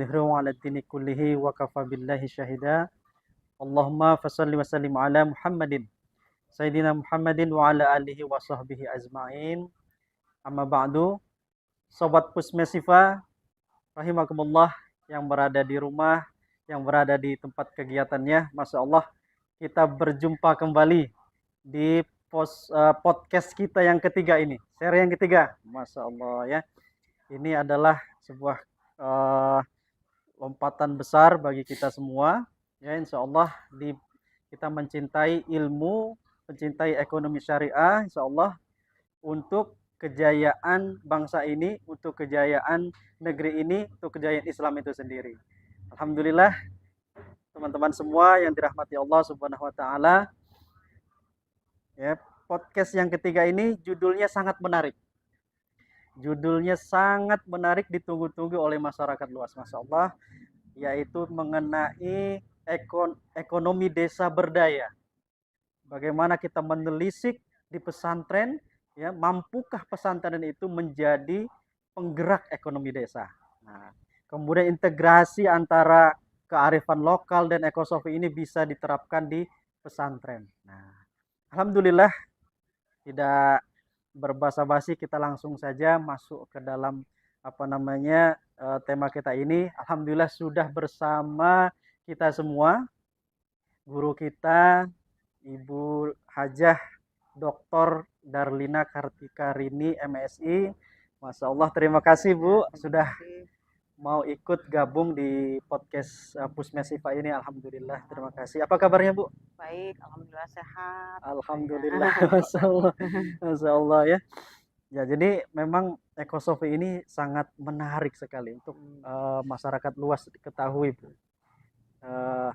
liyudhhirahu 'ala ad-dini kullihi wa kafa billahi syahida. Allahumma fashalli wa sallim ala Muhammadin Sayyidina Muhammadin wa ala alihi wa sahbihi ajma'in. Amma ba'du. Sobat Pusmesifa rahimakumullah yang berada di rumah, yang berada di tempat kegiatannya, Masya Allah, kita berjumpa kembali di podcast kita yang ketiga ini, seri yang ketiga, Masya Allah ya. Ini adalah sebuah lompatan besar bagi kita semua, ya Insya Allah kita mencintai ilmu, mencintai ekonomi syariah, Insya Allah untuk kejayaan bangsa ini, untuk kejayaan negeri ini, untuk kejayaan Islam itu sendiri. Alhamdulillah, teman-teman semua yang dirahmati Allah Subhanahu wa taala. Ya, podcast yang ketiga ini judulnya sangat menarik. Judulnya sangat menarik, ditunggu-tunggu oleh masyarakat luas, Masya Allah, yaitu mengenai ekonomi desa berdaya. Bagaimana kita menelisik di pesantren, ya, mampukah pesantren itu menjadi penggerak ekonomi desa. Nah, kemudian integrasi antara kearifan lokal dan ekosofi ini bisa diterapkan di pesantren. Nah, alhamdulillah, tidak berbasa-basi, kita langsung saja masuk ke dalam tema kita ini. Alhamdulillah sudah bersama kita semua guru kita, Ibu Hajah Dr. Darlina Kartika Rini MSI. Masya Allah, terima kasih Bu sudah mau ikut gabung di podcast Pusmesifa ini. Alhamdulillah, terima kasih. Apa kabarnya Bu? Baik, alhamdulillah sehat. Alhamdulillah, Masya Allah, Masya Allah ya. Ya, jadi memang ekosofi ini sangat menarik sekali untuk masyarakat luas diketahui Bu.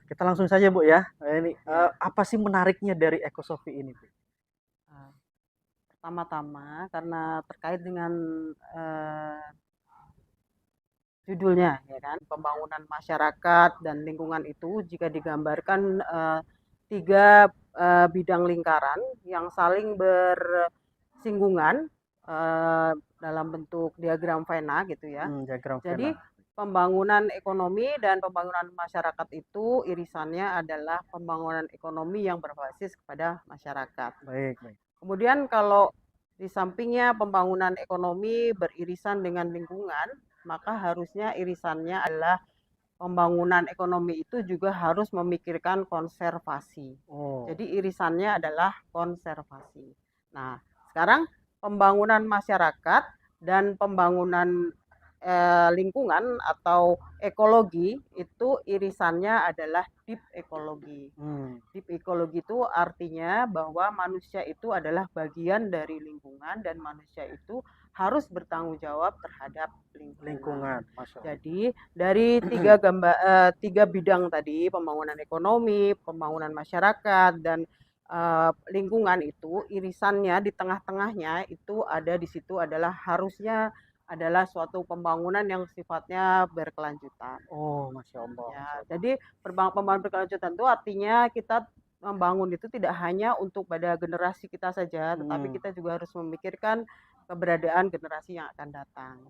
Kita langsung saja Bu ya. Ini apa sih menariknya dari ekosofi ini Bu? Pertama-tama karena terkait dengan judulnya, ya kan, pembangunan masyarakat dan lingkungan itu jika digambarkan tiga bidang lingkaran yang saling bersinggungan dalam bentuk diagram Venn gitu ya. Diagram Jadi Venn. pembangunan ekonomi dan pembangunan masyarakat itu irisannya adalah pembangunan ekonomi yang berbasis kepada masyarakat. Baik, baik. Kemudian kalau di sampingnya pembangunan ekonomi beririsan dengan lingkungan, maka harusnya irisannya adalah pembangunan ekonomi itu juga harus memikirkan konservasi. Jadi irisannya adalah konservasi. Nah, sekarang pembangunan masyarakat dan pembangunan lingkungan atau ekologi itu irisannya adalah deep ekologi. Deep ekologi itu artinya bahwa manusia itu adalah bagian dari lingkungan dan manusia itu harus bertanggung jawab terhadap lingkungan. Jadi dari tiga bidang tadi, pembangunan ekonomi, pembangunan masyarakat, dan lingkungan itu irisannya di tengah-tengahnya itu ada di situ adalah harusnya adalah suatu pembangunan yang sifatnya berkelanjutan. Masya Allah. Ya, jadi pembangunan berkelanjutan itu artinya kita membangun itu tidak hanya untuk pada generasi kita saja, tetapi kita juga harus memikirkan keberadaan generasi yang akan datang.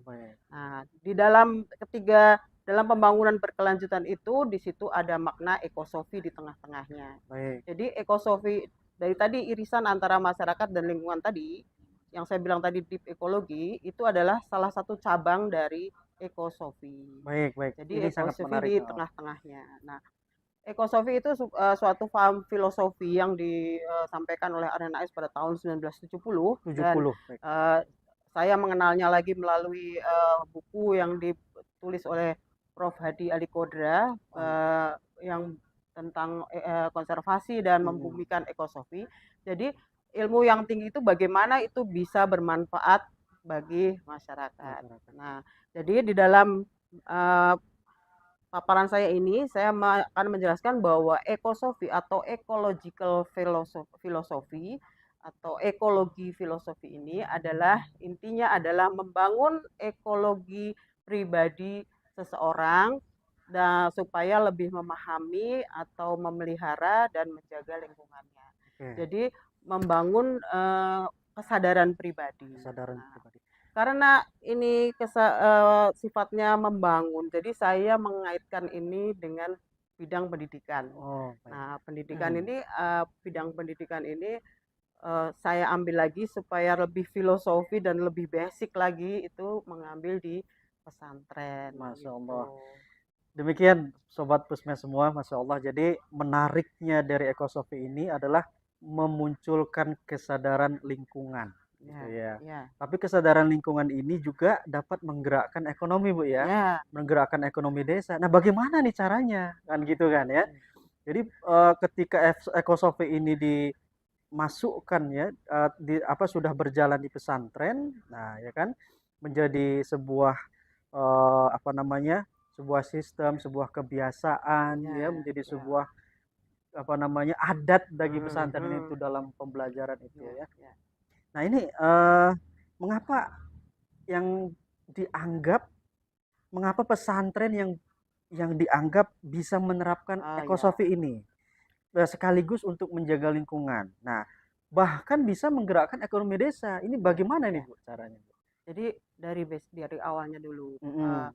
Nah, di dalam pembangunan berkelanjutan itu, di situ ada makna ekosofi di tengah-tengahnya. Jadi ekosofi dari tadi irisan antara masyarakat dan lingkungan tadi, yang saya bilang tadi deep ekologi, itu adalah salah satu cabang dari ekosofi. Baik. Jadi ini ekosofi di tengah-tengahnya. Nah, ekosofi itu suatu paham filosofi yang disampaikan oleh Arenais pada tahun 1970. Dan saya mengenalnya lagi melalui buku yang ditulis oleh Prof. Hadi Ali Kodra yang tentang konservasi dan membumikan ekosofi. Jadi ilmu yang tinggi itu bagaimana itu bisa bermanfaat bagi masyarakat. Nah, jadi di dalam paparan saya ini, saya akan menjelaskan bahwa ekosofi atau ecological philosophy atau ekologi filosofi ini adalah intinya adalah membangun ekologi pribadi seseorang dan supaya lebih memahami atau memelihara dan menjaga lingkungannya. Jadi membangun kesadaran pribadi. Kesadaran pribadi. karena ini sifatnya membangun, jadi saya mengaitkan ini dengan bidang pendidikan. Oh, baik. Nah, bidang pendidikan ini saya ambil lagi supaya lebih filosofi dan lebih basic lagi, itu mengambil di pesantren Masya Allah. gitu. Demikian Sobat Pusmes semua, Masya Allah. Jadi menariknya dari Ekosofi ini adalah memunculkan kesadaran lingkungan. Gitu Ya, ya. ya, Tapi kesadaran lingkungan ini juga dapat menggerakkan ekonomi, Bu ya. ya. Menggerakkan ekonomi desa. Nah, bagaimana nih caranya? Kan gitu kan ya. Hmm. Jadi ketika Ekosofi ini dimasukkan ya, sudah berjalan di pesantren, nah ya kan, menjadi sebuah apa namanya, sebuah sistem, sebuah kebiasaan ya, Ya, menjadi ya. sebuah apa namanya, adat bagi Hmm, pesantren itu hmm. dalam pembelajaran itu Ya, ya. ya. Nah ini mengapa yang dianggap mengapa pesantren yang dianggap bisa menerapkan Oh ya. ekosofi ini sekaligus untuk menjaga lingkungan. Nah, bahkan bisa menggerakkan ekonomi desa. Ini Ya, bagaimana nih ya. Bu caranya? Jadi dari awalnya dulu, Mm-mm.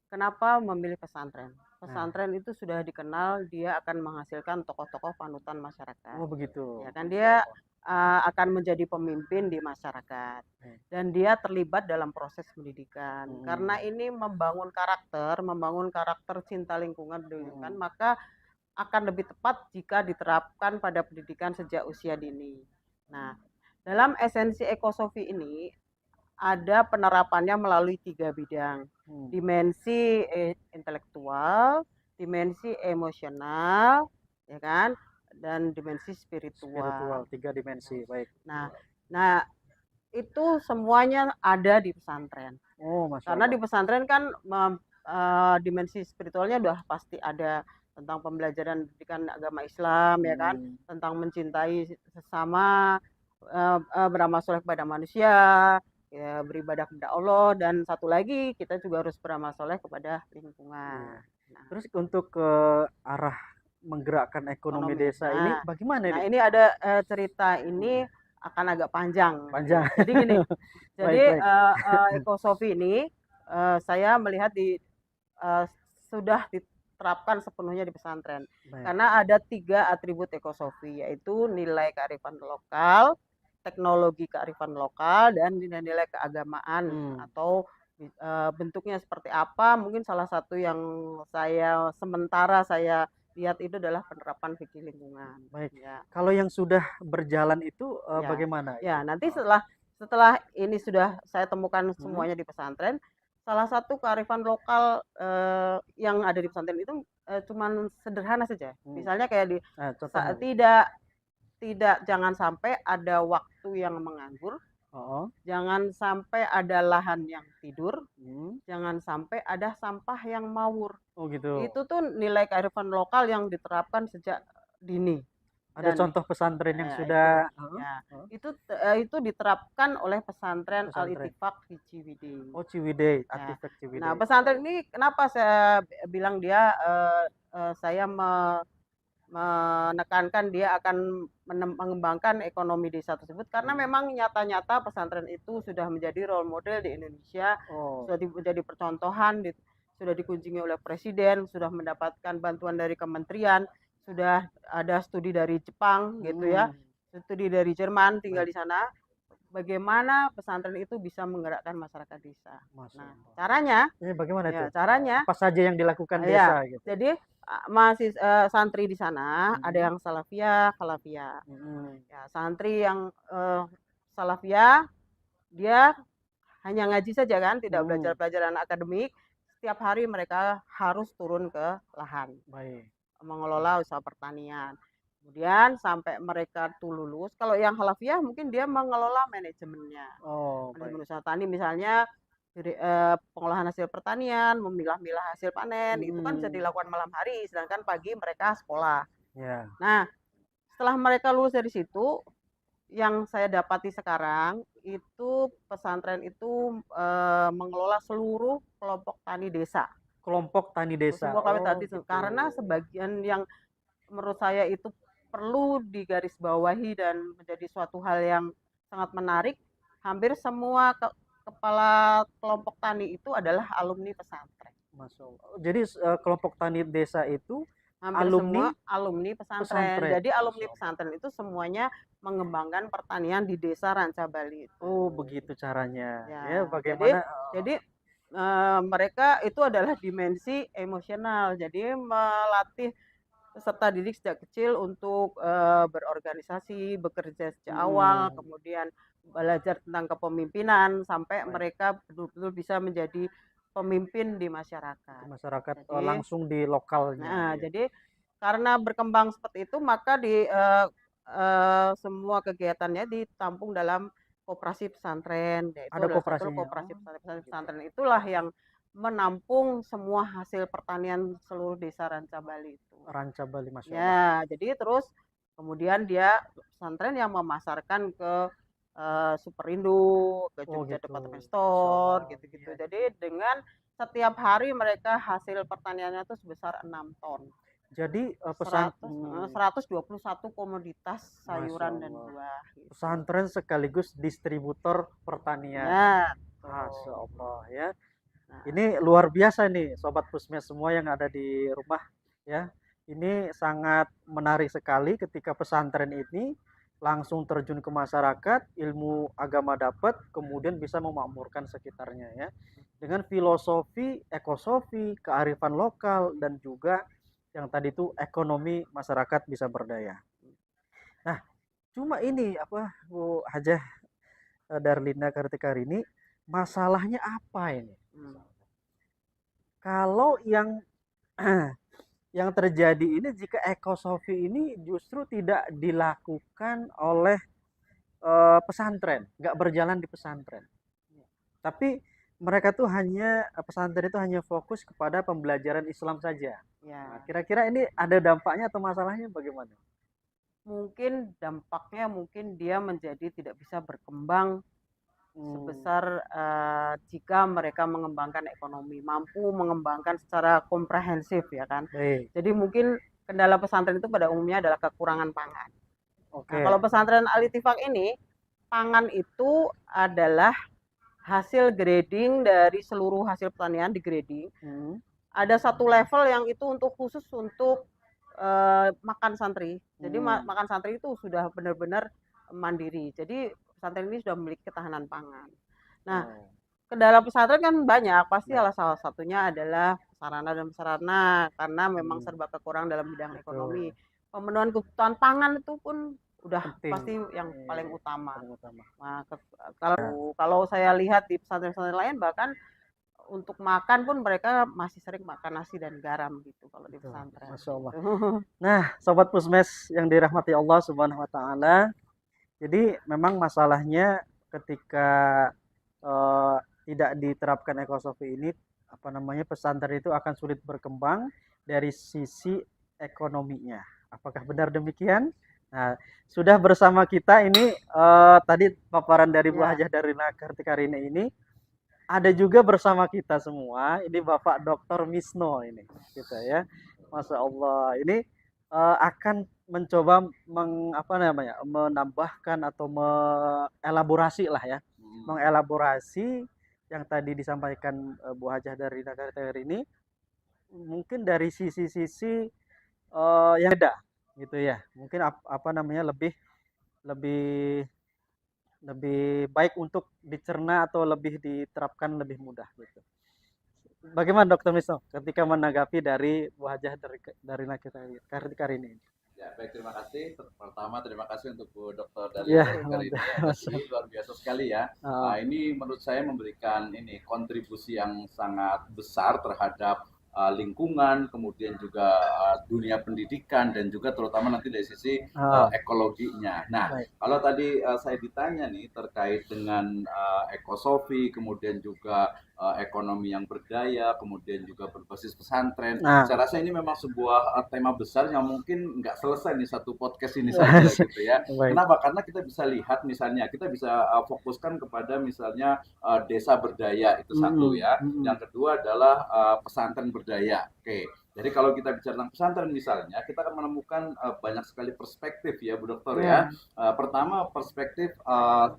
kenapa memilih pesantren? Nah, Pesantren itu sudah dikenal dia akan menghasilkan tokoh-tokoh panutan masyarakat. oh begitu. Ya kan, Masya dia Allah. akan menjadi pemimpin di masyarakat Hmm. dan dia terlibat dalam proses pendidikan. Karena Mm-mm. ini membangun karakter cinta lingkungan dulu kan, Mm-mm. maka akan lebih tepat jika diterapkan pada pendidikan sejak usia dini. Nah, dalam esensi ekosofi ini ada penerapannya melalui 3 bidang. Hmm. Dimensi intelektual, dimensi emosional, ya kan, dan dimensi Spiritual, spiritual. 3 dimensi, baik. Nah, nah itu semuanya ada di pesantren. Oh, Masya Karena Allah. di pesantren kan dimensi spiritualnya udah pasti ada, tentang pembelajaran pendidikan agama Islam ya kan, Hmm. tentang mencintai sesama, beramal soleh kepada manusia, ya beribadah kepada Allah, dan satu lagi kita juga harus beramal soleh kepada Iya. lingkungan. Nah, Terus untuk ke arah menggerakkan ekonomi ekonomi. desa ini bagaimana Nah nih? ini ada cerita Hmm. ini akan agak panjang. Panjang. Jadi gini, Baik, jadi baik. ekosofi ini saya melihat eh, sudah diterapkan sepenuhnya di pesantren. Baik. Karena ada 3 atribut ekosofi, yaitu nilai kearifan lokal, teknologi kearifan lokal, dan nilai-nilai keagamaan Hmm. atau bentuknya seperti apa. Mungkin salah satu yang sementara saya lihat itu adalah penerapan fikih lingkungan. Baik. Ya, Kalau yang sudah berjalan itu ya, bagaimana ya. itu? Nanti Oh. setelah ini sudah saya temukan Hmm. semuanya di pesantren, salah satu kearifan lokal yang ada di pesantren itu cuman sederhana saja. Hmm. Misalnya kayak Nah, contohnya. tidak tidak jangan sampai ada waktu yang menganggur, Oh. jangan sampai ada lahan yang tidur, Hmm. jangan sampai ada sampah yang mawur. Oh gitu. Itu tuh nilai kearifan lokal yang diterapkan sejak dini. Ada Dan contoh pesantren yang itu sudah ya oh, itu diterapkan oleh pesantren Al pesantren. Ittifaq di Ciwidey. Oh, Ciwidey, Ya. Artifak Nah, Ciwidey. pesantren ini kenapa saya bilang dia saya menekankan dia akan mengembangkan ekonomi desa tersebut, karena Hmm. memang nyata-nyata pesantren itu sudah menjadi role model di Indonesia, Oh. sudah menjadi percontohan, sudah dikunjungi oleh presiden, sudah mendapatkan bantuan dari kementerian, sudah ada studi dari Jepang gitu ya, studi dari Jerman, tinggal Baik. di sana. Bagaimana pesantren itu bisa menggerakkan masyarakat desa. Masya Nah, Allah. caranya, Ini bagaimana itu? caranya, Apa saja yang dilakukan ya, desa gitu? jadi masih santri di sana ada yang salafiyah, khalafiyah. Hmm. Ya, santri yang salafiyah dia hanya ngaji saja kan, tidak belajar Hmm. pelajaran akademik. Setiap hari mereka harus turun ke lahan, Baik. mengelola usaha pertanian. Kemudian sampai mereka tuh lulus, kalau yang halafiyah mungkin dia mengelola manajemennya. Oh, baik. Manajemen usaha tani misalnya pengolahan hasil pertanian, memilah-milah hasil panen, itu kan bisa dilakukan malam hari, sedangkan pagi mereka sekolah. Ya. Nah, setelah mereka lulus dari situ, yang saya dapati sekarang itu pesantren itu mengelola seluruh kelompok tani desa. Kelompok tani desa. Semua kami Oh, tadi gitu. karena sebagian yang menurut saya itu perlu digarisbawahi dan menjadi suatu hal yang sangat menarik. Hampir semua kepala kelompok tani itu adalah alumni pesantren. Masya Allah. Jadi kelompok tani desa itu Hampir alumni semua alumni pesantren. pesantren. Jadi alumni Masya Allah. pesantren itu semuanya mengembangkan pertanian di desa Ranca Bali itu. Oh, begitu caranya. Ya, Ya, bagaimana? jadi mereka itu adalah dimensi emosional. Jadi melatih peserta didik sejak kecil untuk berorganisasi, bekerja sejak awal, kemudian belajar tentang kepemimpinan sampai Baik. mereka betul-betul bisa menjadi pemimpin di Ke masyarakat. masyarakat Jadi, langsung di lokalnya. Nah, Ya. jadi karena berkembang seperti itu, maka di semua kegiatannya ditampung dalam koperasi pesantren. Yaitu Ada adalah satu koperasinya. koperasi Oh, pesantren. gitu. Pesantren itulah yang menampung semua hasil pertanian seluruh desa Ranca Bali itu. Ranca Bali, Masya Allah. Ya, jadi terus kemudian dia pesantren yang memasarkan ke Superindo, ke Oh, Jogja gitu. Department Masya Store, Allah. gitu-gitu. Iya. Jadi dengan setiap hari mereka hasil pertaniannya itu sebesar 6 ton. Jadi 121 komoditas sayuran dan Masya Allah. buah. Gitu. Pesantren sekaligus distributor pertanian. Ya, Masya betul. Allah ya. Nah, Ini luar biasa nih Sobat Pusmes semua yang ada di rumah ya. Ini sangat menarik sekali ketika pesantren ini langsung terjun ke masyarakat, ilmu agama dapat, kemudian bisa memakmurkan sekitarnya ya. Dengan filosofi, ekosofi, kearifan lokal dan juga yang tadi itu ekonomi masyarakat bisa berdaya. Nah, cuma ini apa Bu Hajah Darlina Kartikarini, masalahnya apa ini? Kalau yang yang terjadi ini jika ekosofi ini justru tidak dilakukan oleh pesantren, nggak berjalan di pesantren. Tapi mereka tuh hanya pesantren itu hanya fokus kepada pembelajaran Islam saja. ya. Nah, kira-kira ini ada dampaknya atau masalahnya bagaimana? Mungkin dampaknya mungkin dia menjadi tidak bisa berkembang sebesar jika mereka mengembangkan ekonomi, mampu mengembangkan secara komprehensif ya kan. Baik. Jadi mungkin kendala pesantren itu pada umumnya adalah kekurangan pangan. Oke. Nah, kalau pesantren Al-Ittifaq ini, pangan itu adalah hasil grading dari seluruh hasil pertanian di grading. Ada satu level yang itu untuk khusus untuk makan santri. Jadi makan santri itu sudah benar-benar mandiri. Jadi pesantren ini sudah memiliki ketahanan pangan. Nah, kendala pesantren kan banyak. Pasti salah satunya adalah sarana dan prasarana karena memang serba kekurangan dalam bidang ekonomi. Pemenuhan kebutuhan pangan itu pun udah penting. Pasti yang paling utama. Nah, Nah, kalau saya lihat di pesantren-pesantren lain bahkan untuk makan pun mereka masih sering makan nasi dan garam gitu kalau di pesantren. Masya Allah. Nah, Sobat Pusmes yang dirahmati Allah Subhanahu Wa Taala, jadi memang masalahnya ketika tidak diterapkan ekosofi ini, apa namanya, pesantren itu akan sulit berkembang dari sisi ekonominya. Apakah benar demikian? Nah, sudah bersama kita ini tadi paparan dari Bu Hajah Darlina Kartikarini ini. Ada juga bersama kita semua, ini Bapak Dr. Misno ini, gitu ya. Masya Allah, ini akan mencoba menambahkan atau mengelaborasi lah ya, mengelaborasi yang tadi disampaikan Bu Hajah dari negara ini, mungkin dari sisi-sisi yang beda, gitu ya. Mungkin lebih lebih baik untuk dicerna atau lebih diterapkan lebih mudah gitu. Bagaimana Dokter Misno ketika menanggapi dari Bu Hajah dari Kartikarini ini? Ya, baik, terima kasih. Pertama, terima kasih untuk Bu Dokter Darlina Kartikarini. Ini luar biasa sekali ya. Nah, ini menurut saya memberikan kontribusi yang sangat besar terhadap lingkungan, kemudian juga dunia pendidikan dan juga terutama nanti dari sisi ekologinya. Nah, kalau tadi saya ditanya nih terkait dengan ekosofi, kemudian juga ekonomi yang berdaya, kemudian juga berbasis pesantren. Saya rasa ini memang sebuah tema besar yang mungkin nggak selesai nih satu podcast ini saja gitu ya. Kenapa? Karena kita bisa lihat misalnya, kita bisa fokuskan kepada misalnya desa berdaya itu satu ya. Yang kedua adalah pesantren berdaya. Oke. Jadi kalau kita bicara tentang pesantren misalnya, kita akan menemukan banyak sekali perspektif ya Bu Dokter ya. Pertama perspektif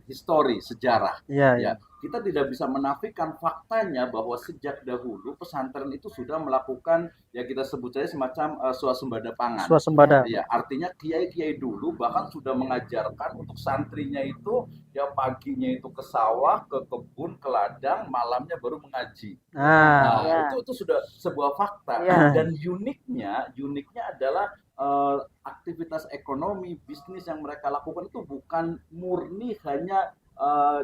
histori, sejarah. Ya. kita tidak bisa menafikan faktanya bahwa sejak dahulu pesantren itu sudah melakukan ya kita sebut saja semacam swasembada pangan. Swasembada. Ya, artinya kiai-kiai dulu bahkan sudah mengajarkan untuk santrinya itu ya paginya itu ke sawah, ke kebun, ke ladang, malamnya baru mengaji. Nah, Ya. itu sudah sebuah fakta. Ya. Dan uniknya adalah aktivitas ekonomi, bisnis yang mereka lakukan itu bukan murni hanya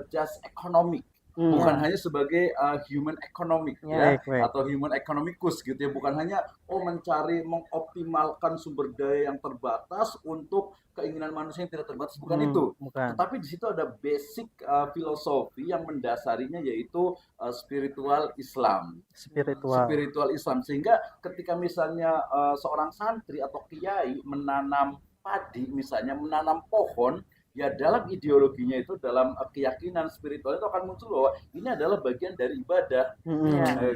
just economic, bukan hanya sebagai human economic ya, atau human economicus gitu ya, bukan hanya mencari mengoptimalkan sumber daya yang terbatas untuk keinginan manusia yang tidak terbatas, bukan itu. Tetapi di situ ada basic filosofi yang mendasarinya, yaitu spiritual Islam. Spiritual Islam, sehingga ketika misalnya seorang santri atau kiai menanam padi, misalnya menanam pohon, ya dalam ideologinya itu, dalam keyakinan spiritual itu akan muncul bahwa ini adalah bagian dari ibadah.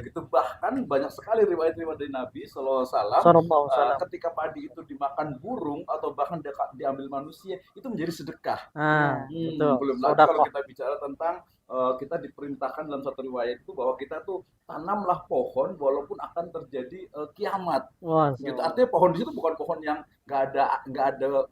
Gitu. Bahkan banyak sekali riwayat-riwayat dari Nabi SAW, ketika padi itu dimakan burung atau bahkan diambil manusia, itu menjadi sedekah. Belum lagi kalau kita bicara tentang kita diperintahkan dalam satu riwayat itu bahwa kita tuh tanamlah pohon walaupun akan terjadi kiamat. Gitu. Artinya pohon di situ bukan pohon yang nggak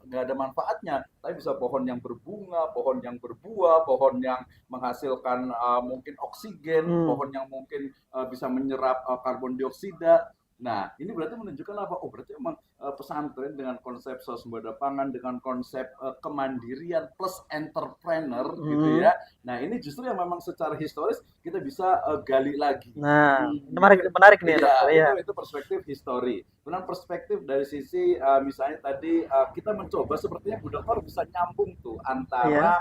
ada manfaatnya, tapi bisa pohon yang berbunga, pohon yang berbuah, pohon yang menghasilkan mungkin oksigen, pohon yang mungkin bisa menyerap karbon dioksida. Nah, ini berarti menunjukkan apa? Berarti memang pesantren dengan konsep swasembada pangan, dengan konsep kemandirian plus entrepreneur gitu ya. Nah, ini justru yang memang secara historis kita bisa gali lagi. Nah, menarik nih. Ya, itu perspektif histori. Kemudian perspektif dari sisi misalnya tadi kita mencoba, sepertinya Bu Dokter bisa nyambung tuh antara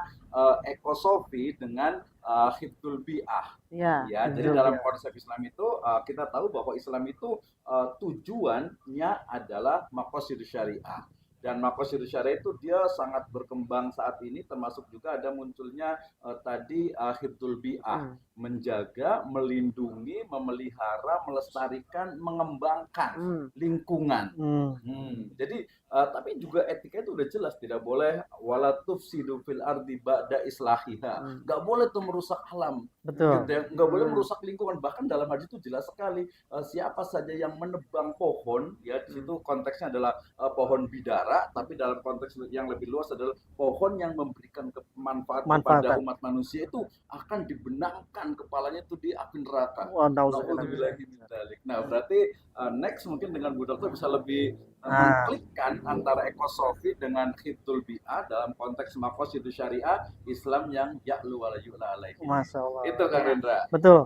ekosofi dengan hifdzul bi'ah. Jadi dalam konsep Islam itu kita tahu bahwa Islam itu tujuannya adalah maqasidus syariah. Dan maqasidus syariah itu dia sangat berkembang saat ini, termasuk juga ada munculnya tadi hifdzul bi'ah, menjaga, melindungi, memelihara, melestarikan, mengembangkan lingkungan. Jadi tapi juga etika itu udah jelas, tidak boleh wala tufsidu fil ardi ba'da islahiha. Enggak boleh tuh merusak alam. Betul. Gitu ya. Enggak boleh merusak lingkungan. Bahkan dalam hadis itu jelas sekali, siapa saja yang menebang pohon, ya di situ konteksnya adalah pohon bidara, tapi dalam konteks yang lebih luas adalah pohon yang memberikan manfaat kepada umat manusia, itu akan dibenamkan kepalanya itu di api neraka. Nah, berarti next mungkin dengan Bu Dokter bisa lebih mengklikkan antara ekosofi dengan hifdzul bi'ah dalam konteks maqasidus syariah Islam yang ya'lu wa la yu'la alaihi. Masya Allah. Itu kan Rendra. Betul.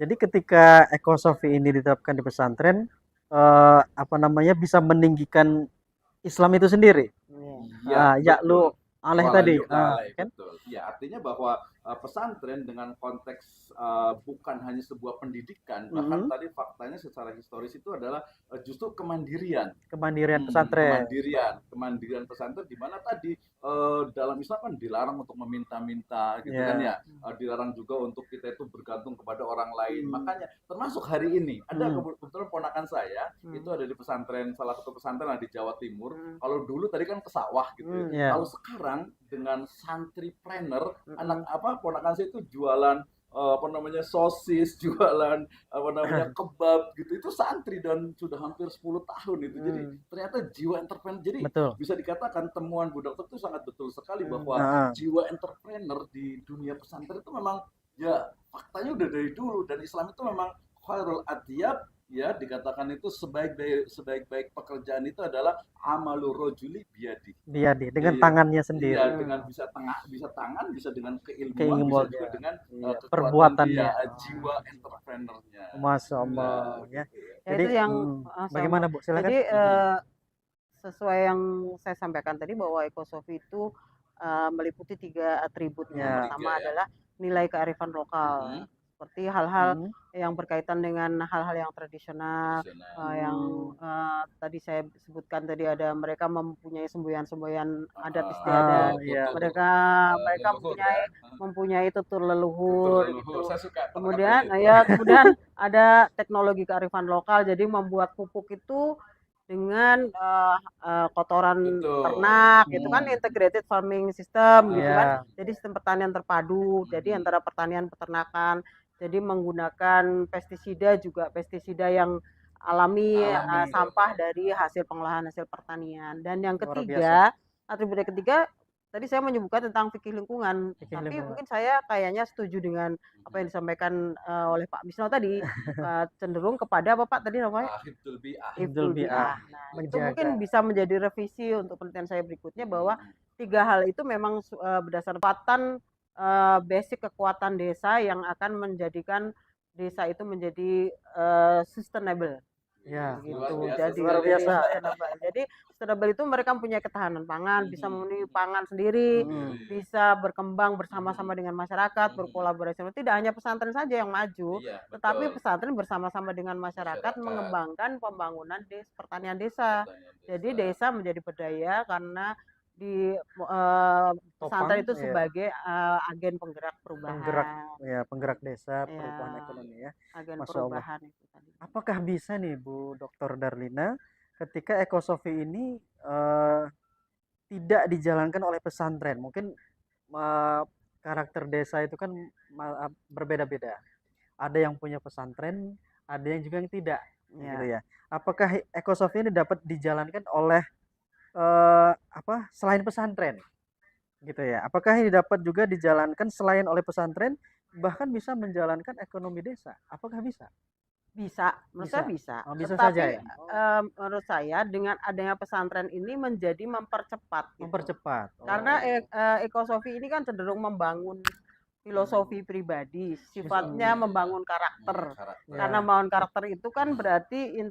Jadi ketika ekosofi ini diterapkan di pesantren, bisa meninggikan Islam itu sendiri. Ya'lu alaih tadi. Kan? Ya, artinya bahwa pesantren dengan konteks bukan hanya sebuah pendidikan, bahkan tadi faktanya secara historis itu adalah justru kemandirian pesantren. Kemandirian pesantren, di mana tadi dalam Islam kan dilarang untuk meminta-minta gitu kan ya. Dilarang juga untuk kita itu bergantung kepada orang lain. Makanya termasuk hari ini ada kebetulan ponakan saya itu ada di pesantren, salah satu pesantren di Jawa Timur. Kalau dulu tadi kan ke sawah gitu. Kalau sekarang dengan santripreneur, ponakan saya itu jualan sosis, jualan kebab gitu, itu santri dan sudah hampir 10 tahun itu. Jadi ternyata jiwa entrepreneur, jadi bisa dikatakan temuan Bu Dokter itu sangat betul sekali bahwa jiwa entrepreneur di dunia pesantren itu memang ya faktanya udah dari dulu, dan Islam itu memang khairul adiyab, ya dikatakan itu sebaik-baik pekerjaan itu adalah amalur rojuli biadi, dengan tangannya sendiri. Dengan bisa tangan, bisa dengan keilmuan, bisa juga dengan perbuatannya, jiwa entrepreneurnya. Masya Allah. Jadi itu yang bagaimana Bu? Silakan. Jadi sesuai yang saya sampaikan tadi bahwa ekosofi itu meliputi 3 atributnya. Pertama adalah nilai kearifan lokal. Seperti hal-hal yang berkaitan dengan hal-hal yang tradisional, yang tadi saya sebutkan tadi, ada mereka mempunyai semboyan-semboyan adat istiadat, mereka mempunyai tutur leluhur gitu. Kemudian ada teknologi kearifan lokal, jadi membuat pupuk itu dengan kotoran Betul. ternak gitu kan, integrated farming system gitu kan. Iya, Jadi sistem pertanian terpadu. Jadi antara pertanian peternakan. Jadi menggunakan pestisida juga pestisida yang alami, alami, sampah dari hasil pengolahan hasil pertanian. Dan yang luar biasa. ketiga, atribut yang ketiga tadi saya menyebutkan tentang fikih lingkungan, Bikin tapi lingkungan. mungkin saya kayaknya setuju dengan apa yang disampaikan oleh Pak Bisno tadi, cenderung kepada apa Pak tadi namanya? Hifdzul bi'ah. Hifdzul Hifdzul bi'ah, bi'ah. Nah, itu menjaga. mungkin bisa menjadi revisi untuk penelitian saya berikutnya bahwa tiga hal itu memang berdasarkan basic kekuatan desa yang akan menjadikan desa itu menjadi sustainable. Ya, Luar Gitu. biasa Jadi luar sekali jadi biasa. ya. sustainable. Jadi sustainable itu mereka punya ketahanan pangan, bisa memenuhi pangan sendiri, Mm-mm. bisa berkembang bersama-sama dengan masyarakat, berkolaborasi. Tidak hanya pesantren saja yang maju, Iya, tetapi betul. pesantren bersama-sama dengan masyarakat Masyarakat, mengembangkan pembangunan pertanian desa. pertanian Jadi desa. desa menjadi berdaya karena di pesantren Topang, itu ya, sebagai agen penggerak penggerak, perubahan. ya, penggerak desa, perubahan Ya, ekonomi ya. agen Masya Allah. perubahan itu tadi. Apakah bisa nih Bu Dr. Darlina ketika ekosofi ini tidak dijalankan oleh pesantren? Mungkin eh, karakter desa itu kan berbeda-beda. Ada yang punya pesantren, ada yang juga yang tidak, gitu Ya. ya. Apakah ekosofi ini dapat dijalankan oleh apa selain pesantren, gitu ya? Apakah ini dapat juga dijalankan selain oleh pesantren, bahkan bisa menjalankan ekonomi desa? Apakah bisa? Bisa, menurut saya Bisa. bisa. Oh, bisa saja Tetapi ya. menurut saya dengan adanya pesantren ini menjadi mempercepat gitu. Mempercepat. Karena Oh. ekosofi ini kan cenderung membangun filosofi pribadi, sifatnya Mm-mm. membangun karakter. Karena Ya, membangun karakter itu kan berarti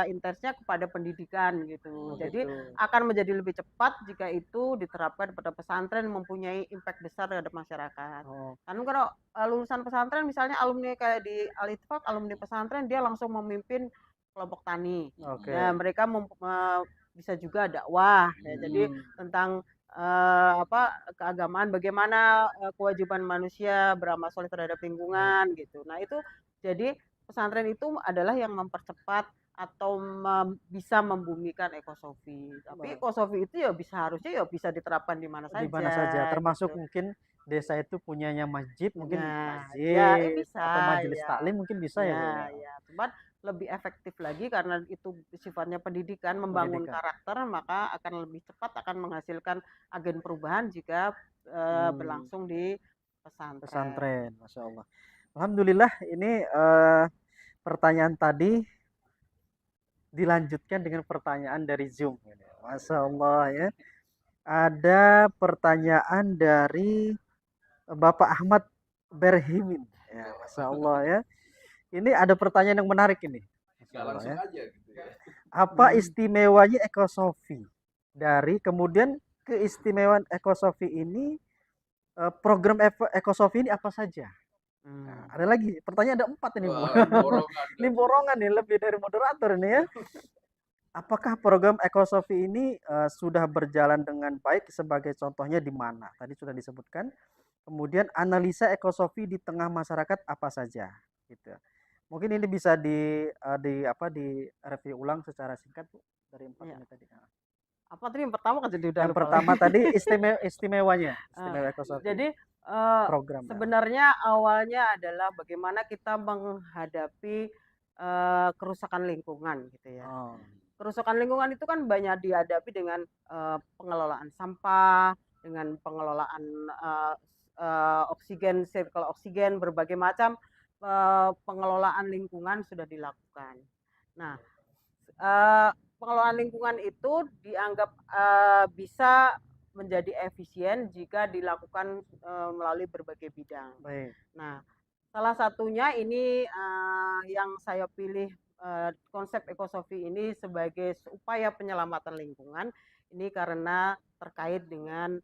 intensnya kepada pendidikan gitu. oh Jadi gitu. akan menjadi lebih cepat jika itu diterapkan pada pesantren mempunyai impact besar terhadap masyarakat. Oh, Kan kalau lulusan pesantren misalnya alumni kayak di Al-Itfaq, alumni pesantren dia langsung memimpin kelompok tani. oke. Ya, mereka bisa juga dakwah ya. Jadi tentang apa keagamaan bagaimana kewajiban manusia beramal soleh terhadap Baik. lingkungan gitu. Nah, itu jadi pesantren itu adalah yang mempercepat atau bisa membumikan ekosofi. Tapi ekosofi itu ya bisa harusnya ya bisa diterapkan di mana Di mana saja, saja termasuk gitu. mungkin desa itu punyanya masjid, mungkin Nah, ya masjid bisa atau majelis ya. taklim mungkin bisa ya Bu Ya, ya. ya. Cuman lebih efektif lagi karena itu sifatnya pendidikan, membangun Pendidikan. karakter, maka akan lebih cepat akan menghasilkan agen perubahan jika berlangsung di pesantren. Pesantren, Masya Allah. Alhamdulillah ini pertanyaan tadi dilanjutkan dengan pertanyaan dari Zoom. Masya Allah ya. Ada pertanyaan dari Bapak Ahmad Berhimin. Ya, Masya Allah ya. Ini ada pertanyaan yang menarik ini. Masya Nggak Allah langsung ya. aja gitu ya. Apa istimewanya ekosofi? Dari kemudian keistimewaan ekosofi ini, program ekosofi ini apa saja? Nah, ada lagi pertanyaan, ada 4 ini Bu. Wah, borongan Ini dong. borongan nih, lebih dari moderator ini ya. Apakah program ekosofi ini sudah berjalan dengan baik? Sebagai contohnya di mana? Tadi sudah disebutkan. Kemudian analisa ekosofi di tengah masyarakat apa saja, gitu. Mungkin ini bisa di review ulang secara singkat Bu dari 4 Ya. ini tadi. Apa tadi yang pertama kan jadi udah Yang lupa pertama lagi. tadi istimewanya, Eh, istimewa ekosofi Jadi program ya. sebenarnya awalnya adalah bagaimana kita menghadapi kerusakan lingkungan gitu ya. Oh, Kerusakan lingkungan itu kan banyak dihadapi dengan pengelolaan sampah, dengan pengelolaan oksigen, circle oksigen, berbagai macam pengelolaan lingkungan sudah dilakukan. Nah, pengelolaan lingkungan itu dianggap bisa menjadi efisien jika dilakukan melalui berbagai bidang. baik. Nah, salah satunya ini yang saya pilih konsep ekosofi ini sebagai upaya penyelamatan lingkungan ini karena terkait dengan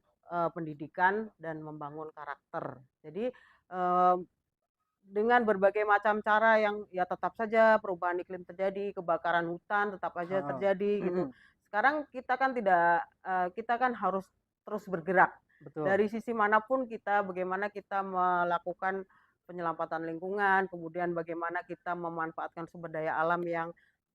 pendidikan dan membangun karakter. Jadi dengan berbagai macam cara yang ya tetap saja perubahan iklim terjadi, kebakaran hutan tetap aja terjadi gitu. Sekarang kita kan tidak kita kan harus terus bergerak. Betul. Dari sisi manapun kita bagaimana kita melakukan penyelamatan lingkungan, kemudian bagaimana kita memanfaatkan sumber daya alam yang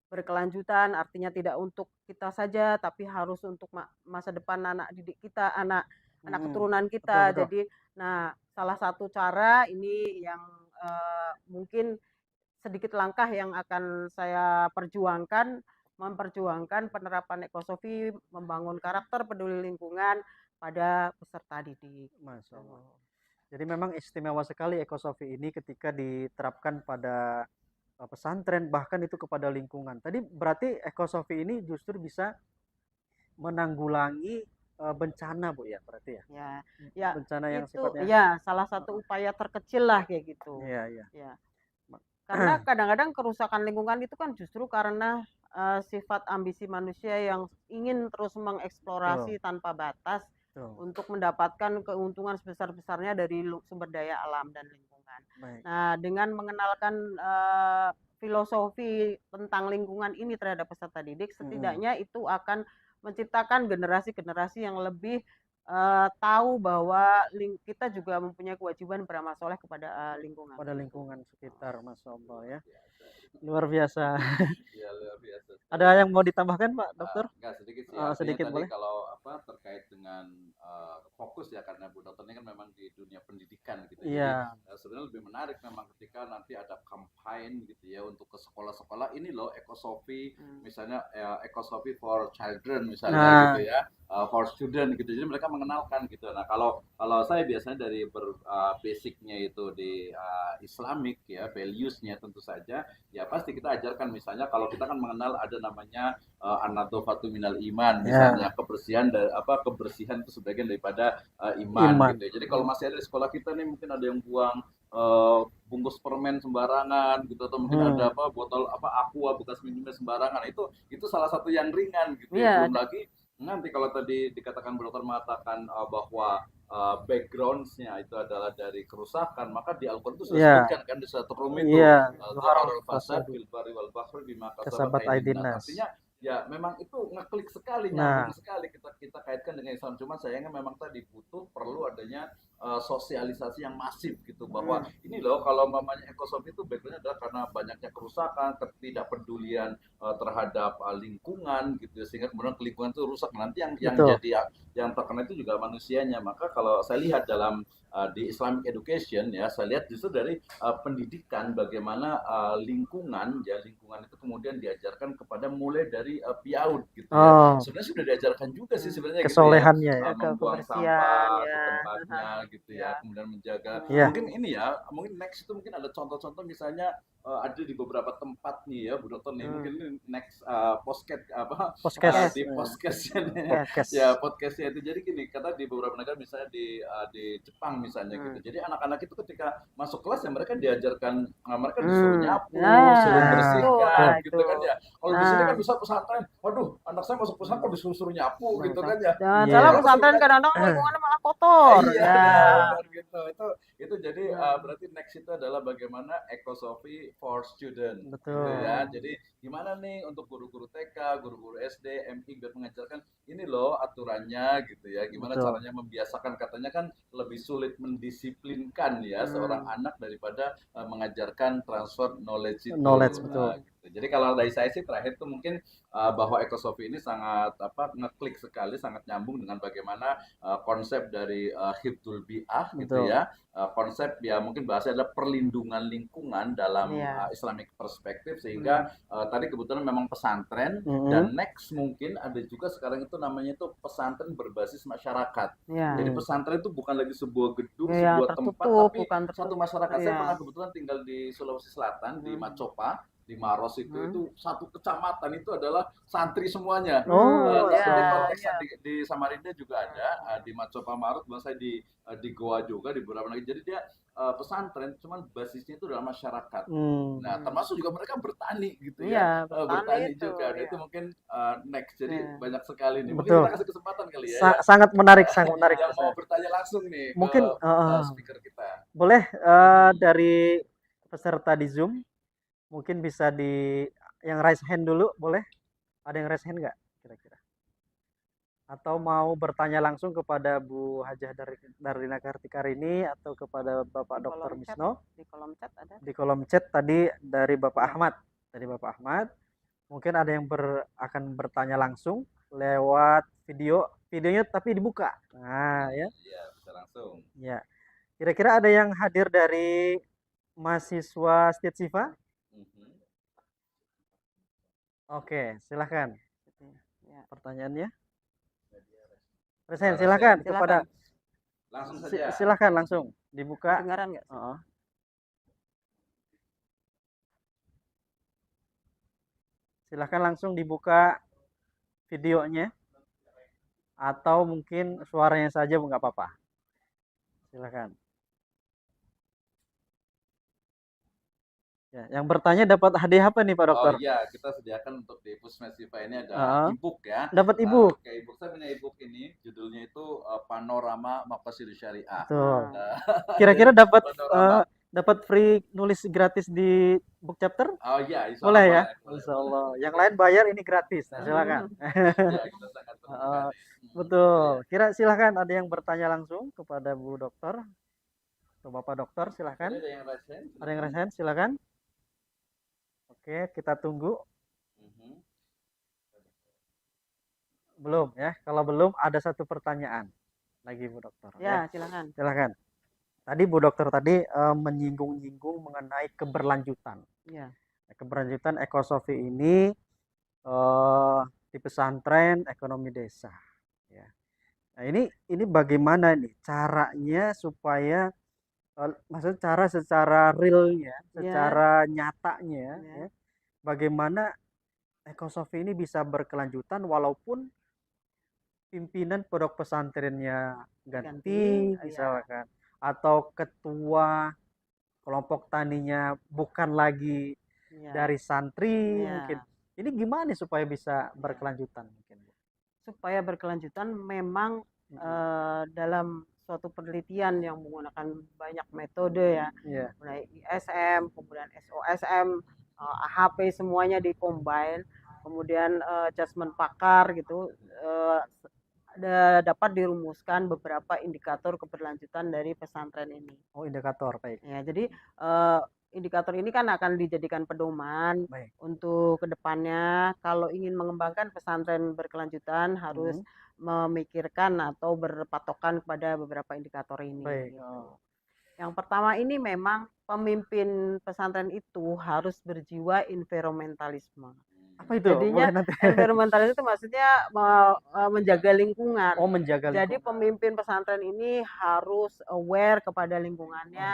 berkelanjutan, artinya tidak untuk kita saja, tapi harus untuk masa depan anak didik kita, anak keturunan Betul, kita. betul. Jadi, nah salah satu cara ini yang mungkin sedikit langkah yang akan saya memperjuangkan penerapan ekosofi, membangun karakter peduli lingkungan pada peserta didik. Masya Allah. Jadi memang istimewa sekali ekosofi ini ketika diterapkan pada pesantren, bahkan itu kepada lingkungan. Tadi berarti ekosofi ini justru bisa menanggulangi bencana, Bu, ya, berarti ya? Ya, Bencana yang itu sifatnya ya salah satu upaya terkecil lah kayak gitu. iya, iya. Ya. Karena kadang-kadang kerusakan lingkungan itu kan justru karena sifat ambisi manusia yang ingin terus mengeksplorasi tanpa batas untuk mendapatkan keuntungan sebesar-besarnya dari sumber daya alam dan lingkungan. Baik. Nah, dengan mengenalkan filosofi tentang lingkungan ini terhadap peserta didik, setidaknya itu akan menciptakan generasi-generasi yang lebih tahu bahwa kita juga mempunyai kewajiban beramal soleh kepada lingkungan. Pada lingkungan sekitar, Masya Allah ya. Luar biasa. Ya, luar biasa. Ada yang mau ditambahkan, Pak Dokter? Enggak, sedikit sih. Sedikit tadi boleh. kalau terkait dengan fokus ya, karena Bu Dokter ini kan memang di dunia pendidikan gitu. Iya. Jadi sebenarnya lebih menarik memang ketika nanti ada campaign gitu ya untuk ke sekolah-sekolah ini loh ekosofi, misalnya ekosofi for children misalnya gitu ya. For student gitu, jadi mereka mengenalkan gitu. Nah kalau saya biasanya dari basicnya itu di Islamic ya, valuesnya tentu saja ya pasti kita ajarkan, misalnya kalau kita kan mengenal ada namanya an-nadhofatu minal iman, misalnya kebersihan kebersihan itu sebagian daripada iman gitu ya. Jadi kalau masih ada di sekolah kita nih mungkin ada yang buang bungkus permen sembarangan gitu, atau mungkin ada botol aqua bekas minumnya sembarangan, itu salah satu yang ringan gitu ya. Belum lagi nanti kalau tadi dikatakan Bu Dokter mengatakan bahwa background-nya itu adalah dari kerusakan, maka di Al-Quran itu sudah disebutkan kan di surat Rum itu zaharul fasad fil barri wal bahri bima kasabat aydin nas. Artinya ya memang itu ngeklik sekali, nyambung sekali kita kaitkan dengan Islam. Cuma sayangnya memang tadi perlu adanya sosialisasi yang masif gitu, bahwa ini loh kalau mamanya ekosofi itu backgroundnya adalah karena banyaknya kerusakan, ketidakpedulian terhadap lingkungan gitu, sehingga kemudian lingkungan itu rusak. Nanti yang terkena itu juga manusianya. Maka kalau saya lihat dalam di Islamic education ya, saya lihat justru dari pendidikan bagaimana lingkungan itu kemudian diajarkan kepada mulai dari PIAUD gitu ya. Sebenarnya sudah diajarkan juga sih sebenarnya kesolehannya gitu ya. Membuang sampah di tempatnya gitu ya, kemudian menjaga. Mungkin ini ya, mungkin next itu mungkin ada contoh-contoh, misalnya ada di beberapa tempat nih ya Bu Dokter nih, mungkin ini next podcast ya podcastnya itu. Jadi gini, kata di beberapa negara misalnya di Jepang misalnya gitu, jadi anak-anak itu ketika masuk kelas ya mereka diajarkan, mereka disuruh nyapu, disuruh bersihkan gitu kan ya. Kalau di sini kan bisa pesantren, waduh anak saya masuk pesantren disuruh nyapu gitu kan ya. Salah pesantren kadang-kadang lingkungannya malah kotor. Gitu. Itu jadi berarti next itu adalah bagaimana ekosofi for student. Betul. Gitu ya. Jadi gimana nih untuk guru-guru TK, guru-guru SD, MI biar mengajarkan ini loh aturannya gitu ya. Gimana caranya membiasakan, katanya kan lebih sulit mendisiplinkan ya seorang anak daripada mengajarkan transfer knowledge itu. Betul. Gitu. Jadi kalau dari saya sih terakhir itu mungkin bahwa ekosofi ini sangat ngeklik sekali, sangat nyambung dengan bagaimana konsep dari hifdzul bi'ah gitu ya. Konsep ya mungkin bahasanya adalah perlindungan lingkungan dalam Islamic perspektif, sehingga tadi kebetulan memang pesantren dan next mungkin ada juga sekarang itu namanya itu pesantren berbasis masyarakat. Jadi pesantren itu bukan lagi sebuah gedung, sebuah tempat, tapi satu masyarakat. Saya pernah kebetulan tinggal di Sulawesi Selatan di Macopa, di Maros itu satu kecamatan itu adalah santri semuanya. Di Samarinda juga ada, di Macopa Maros, saya di Goa juga, di beberapa negara. Jadi dia pesantren, cuman basisnya itu adalah masyarakat. Nah, termasuk juga mereka bertani gitu ya. Bertani juga. Nah, itu mungkin next. Jadi banyak sekali nih. Mungkin kita kasih kesempatan kali ya. Sangat menarik, sangat menarik. Yang mau bertanya langsung nih mungkin speaker kita. Boleh dari peserta di Zoom mungkin bisa yang raise hand dulu, boleh? Ada yang raise hand nggak kira-kira? Atau mau bertanya langsung kepada Bu Hajah Darlina Kartikarini atau kepada Bapak Dr. Misno? Di kolom chat ada. Di kolom chat tadi dari Bapak Ahmad. Mungkin ada yang akan bertanya langsung lewat videonya tapi dibuka. Nah, ya. Iya, bisa langsung. Ya. Kira-kira ada yang hadir dari mahasiswa State Siva? Mhm. Oke, silahkan. Ya. Pertanyaannya. Resen, Resen, silahkan kepada Silakan. langsung saja. silahkan langsung dibuka. Kedengaran nggak? Heeh. Silahkan langsung dibuka videonya atau mungkin suaranya saja nggak apa-apa. Silahkan. Ya, yang bertanya dapat hadiah apa nih Pak Oh Dokter? iya, kita sediakan untuk di Pusmesiva ini ada Heeh. e-book ya. Dapat e-book. Oke, e-book saya punya e-book ini, judulnya itu Panorama Maqasidus Syariah. Betul. Nah, Kira-kira jadi dapat panorama. dapat free nulis gratis di book chapter? Oh iya, insya Boleh Allah ya? boleh, boleh, Insya boleh. Allah. Yang lain bayar, ini gratis. Nah, silakan. Iya, kita sangat terbuka Heeh, nih. betul. Iya. Silakan ada yang bertanya langsung kepada Bu Dokter atau Bapak Dokter, silakan. Jadi ada yang resen? Ada yang resen, silakan. Oke, kita tunggu. Mhm. Belum ya? Kalau belum ada satu pertanyaan lagi Bu Dokter. Ya, silakan. Silakan. Tadi Bu Dokter tadi menyinggung-nyinggung mengenai keberlanjutan. Ya. Keberlanjutan ekosofi ini di pesantren ekonomi desa. Ya. Nah ini bagaimana nih caranya supaya maksudnya cara secara realnya, secara nyatanya, ya, bagaimana ekosofi ini bisa berkelanjutan walaupun pimpinan pondok pesantrennya ganti, misalkan, atau ketua kelompok taninya bukan lagi dari santri mungkin. Ini gimana supaya bisa berkelanjutan mungkin? Supaya berkelanjutan memang dalam suatu penelitian yang menggunakan banyak metode ya, mulai ISM, kemudian SOSM, AHP semuanya dikombine, kemudian adjustment pakar gitu, dapat dirumuskan beberapa indikator keberlanjutan dari pesantren ini. Oh, indikator, baik. Ya, jadi indikator ini kan akan dijadikan pedoman untuk kedepannya. Kalau ingin mengembangkan pesantren berkelanjutan harus memikirkan atau berpatokan kepada beberapa indikator ini. Gitu. Yang pertama ini memang pemimpin pesantren itu harus berjiwa environmentalisme. Apa itu? Jadinya environmentalisme itu maksudnya menjaga lingkungan. Oh, menjaga lingkungan. Jadi pemimpin pesantren ini harus aware kepada lingkungannya,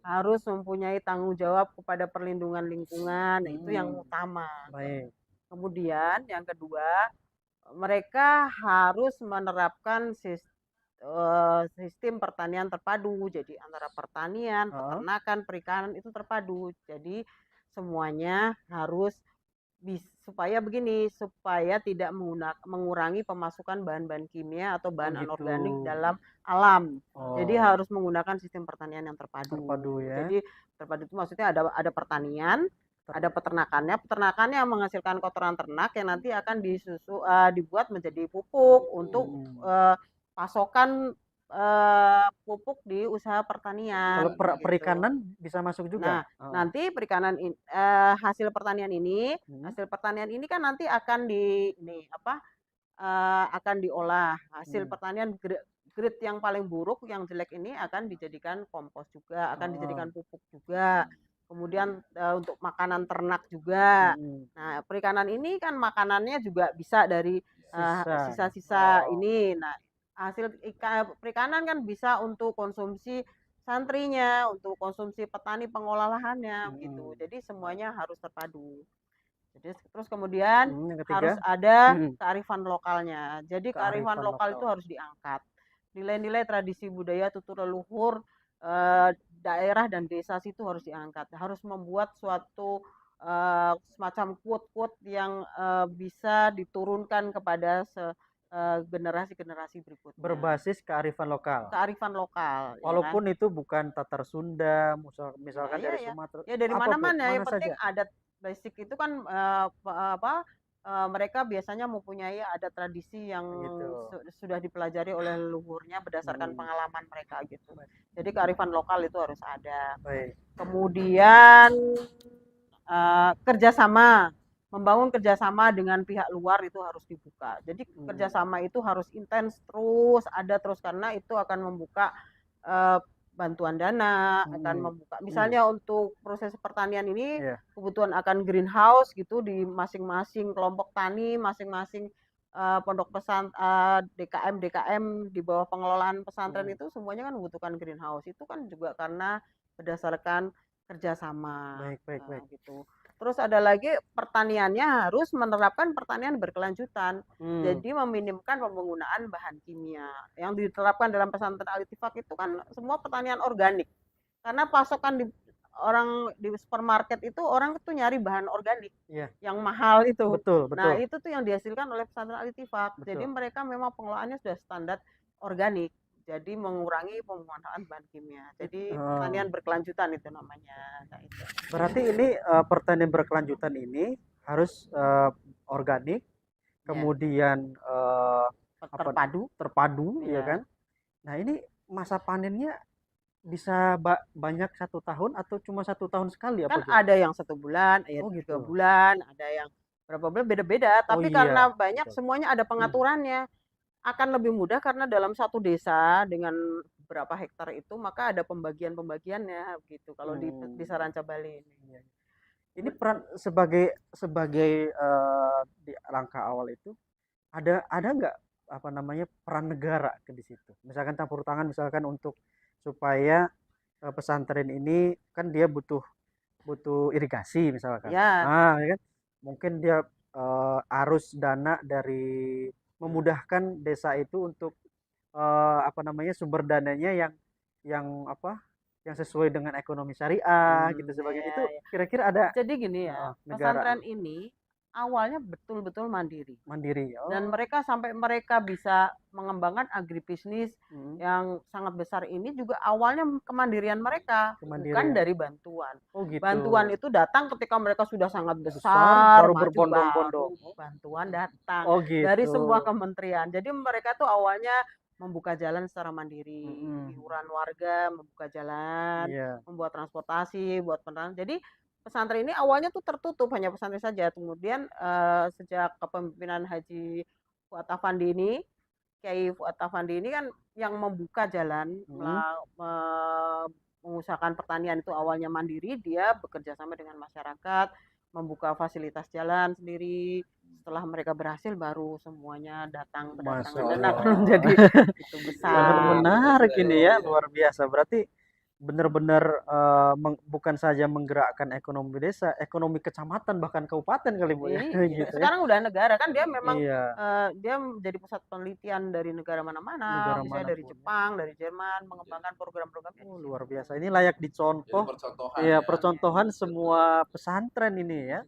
harus mempunyai tanggung jawab kepada perlindungan lingkungan. Itu yang utama. Baik. Kemudian yang kedua, mereka harus menerapkan sistem pertanian terpadu. Jadi antara pertanian, peternakan, perikanan itu terpadu. Jadi semuanya harus supaya tidak mengurangi pemasukan bahan-bahan kimia atau bahan anorganik dalam alam. Jadi harus menggunakan sistem pertanian yang terpadu. Ya. Jadi terpadu itu maksudnya ada pertanian, ada peternakannya menghasilkan kotoran ternak yang nanti akan dibuat menjadi pupuk untuk pasokan pupuk di usaha pertanian. Kalau perikanan bisa masuk juga. Nah, nanti perikanan hasil pertanian ini kan nanti akan akan diolah. Hasil pertanian grade yang paling buruk, yang jelek ini akan dijadikan kompos juga, akan dijadikan pupuk juga. Kemudian untuk makanan ternak juga. Nah, perikanan ini kan makanannya juga bisa dari sisa-sisa ini. Nah, hasil perikanan kan bisa untuk konsumsi santrinya, untuk konsumsi petani pengolahannya gitu. Jadi semuanya harus terpadu. Jadi terus kemudian harus ada kearifan lokalnya. Jadi kearifan lokal itu harus diangkat. Nilai-nilai tradisi budaya tutur leluhur daerah dan desa situ harus diangkat. Harus membuat suatu semacam quote-quote yang bisa diturunkan kepada generasi-generasi berikutnya. Berbasis kearifan lokal. Kearifan lokal. Walaupun itu bukan Tatar Sunda, misalkan dari Sumatera. Ya dari mana-mana. Yang penting adat basic itu kan mereka biasanya mempunyai adat tradisi yang sudah dipelajari oleh leluhurnya berdasarkan pengalaman mereka gitu. Jadi kearifan lokal itu harus ada. Kemudian kerjasama membangun kerjasama dengan pihak luar itu harus dibuka. Jadi kerjasama itu harus intens terus ada terus karena itu akan membuka bantuan dana, akan membuka. Misalnya untuk proses pertanian ini kebutuhan akan greenhouse gitu di masing-masing kelompok tani, masing-masing pondok pesantren DKM di bawah pengelolaan pesantren itu semuanya kan membutuhkan greenhouse. Itu kan juga karena berdasarkan kerjasama. Baik. Gitu. Terus ada lagi pertaniannya harus menerapkan pertanian berkelanjutan. Jadi meminimkan penggunaan bahan kimia. Yang diterapkan dalam pesantren Al-Ittifaq itu kan semua pertanian organik. Karena pasokan orang di supermarket itu orang itu nyari bahan organik yang mahal itu. Betul. Nah, itu tuh yang dihasilkan oleh pesantren Al-Ittifaq. Jadi mereka memang pengelolaannya sudah standar organik. Jadi mengurangi penggunaan bahan kimia. Jadi pertanian berkelanjutan itu namanya. Nah, itu. Berarti ini pertanian berkelanjutan ini harus organik, kemudian terpadu, ya kan? Nah, ini masa panennya bisa banyak 1 tahun atau cuma 1 tahun sekali? Kan ada yang 1 bulan, ada yang 3 bulan, ada yang berapa bulan, beda-beda. Tapi karena banyak semuanya ada pengaturannya. Akan lebih mudah karena dalam satu desa dengan berapa hektar itu maka ada pembagiannya gitu kalau di Desa Rancabali ini. Ini peran sebagai di langkah awal itu ada nggak peran negara di situ? Misalkan campur tangan misalkan untuk supaya pesantren ini kan dia butuh irigasi misalkan. Ya. Ya kan? Mungkin dia arus dana dari memudahkan desa itu untuk sumber dananya yang sesuai dengan ekonomi syariah gitu sebagainya. Itu kira-kira ada. Jadi gini ya, pesantren ini awalnya betul-betul mandiri. Dan mereka sampai mereka bisa mengembangkan agribisnis yang sangat besar ini juga awalnya kemandirian mereka, bukan dari bantuan. Gitu. Bantuan itu datang ketika mereka sudah sangat besar, baru berbondong-bondong. Bantuan datang Gitu. dari semua kementerian. Jadi mereka tuh awalnya membuka jalan secara mandiri, iuran warga, membuka jalan, membuat transportasi, buat penerangan. Jadi pesantren ini awalnya tuh tertutup hanya pesantren saja. Kemudian sejak kepemimpinan Haji Fuad Afandi ini, Kiai Fuad Afandi ini kan yang membuka jalan, mengusahakan pertanian itu awalnya mandiri, dia bekerja sama dengan masyarakat, membuka fasilitas jalan sendiri. Setelah mereka berhasil baru semuanya datang berdatangan dan akan menjadi itu besar. Sangat menarik ini ya, luar biasa. Berarti benar-benar bukan saja menggerakkan ekonomi desa, ekonomi kecamatan bahkan kabupaten kali Bu ya. Gitu, sekarang udah negara kan dia memang dia menjadi pusat penelitian dari negara mana-mana, misalnya dari Jepang, dari Jerman, mengembangkan program-program luar biasa. Ini layak dicontoh. Percontohan semua pesantren ini ya.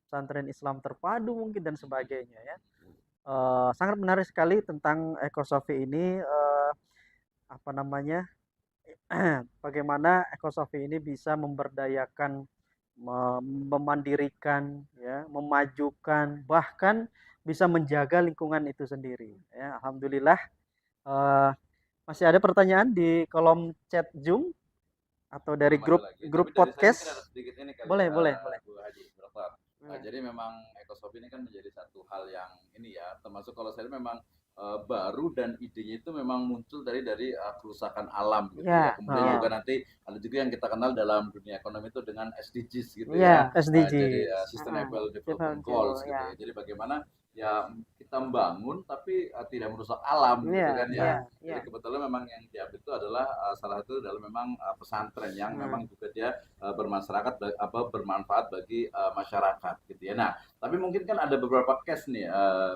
Pesantren Islam terpadu mungkin dan sebagainya ya. Sangat menarik sekali tentang Ekosofi ini bagaimana Ekosofi ini bisa memberdayakan, memandirikan ya, memajukan, bahkan bisa menjaga lingkungan itu sendiri ya. Alhamdulillah. Masih ada pertanyaan di kolom chat Zoom atau dari grup podcast? Boleh. Jadi memang Ekosofi ini kan menjadi satu hal yang ini ya, termasuk kalau saya memang baru dan idenya itu memang muncul dari kerusakan alam gitu ya. Kemudian juga nanti ada juga yang kita kenal dalam dunia ekonomi itu dengan SDGs gitu ya. Jadi Sustainable Development Goals gitu ya. Jadi bagaimana ya kita membangun tapi tidak merusak alam gitu kan ya. Jadi kebetulan memang yang diambil itu adalah salah satu adalah memang pesantren yang memang juga dia bermanfaat bagi masyarakat gitu ya. Nah, tapi mungkin kan ada beberapa case nih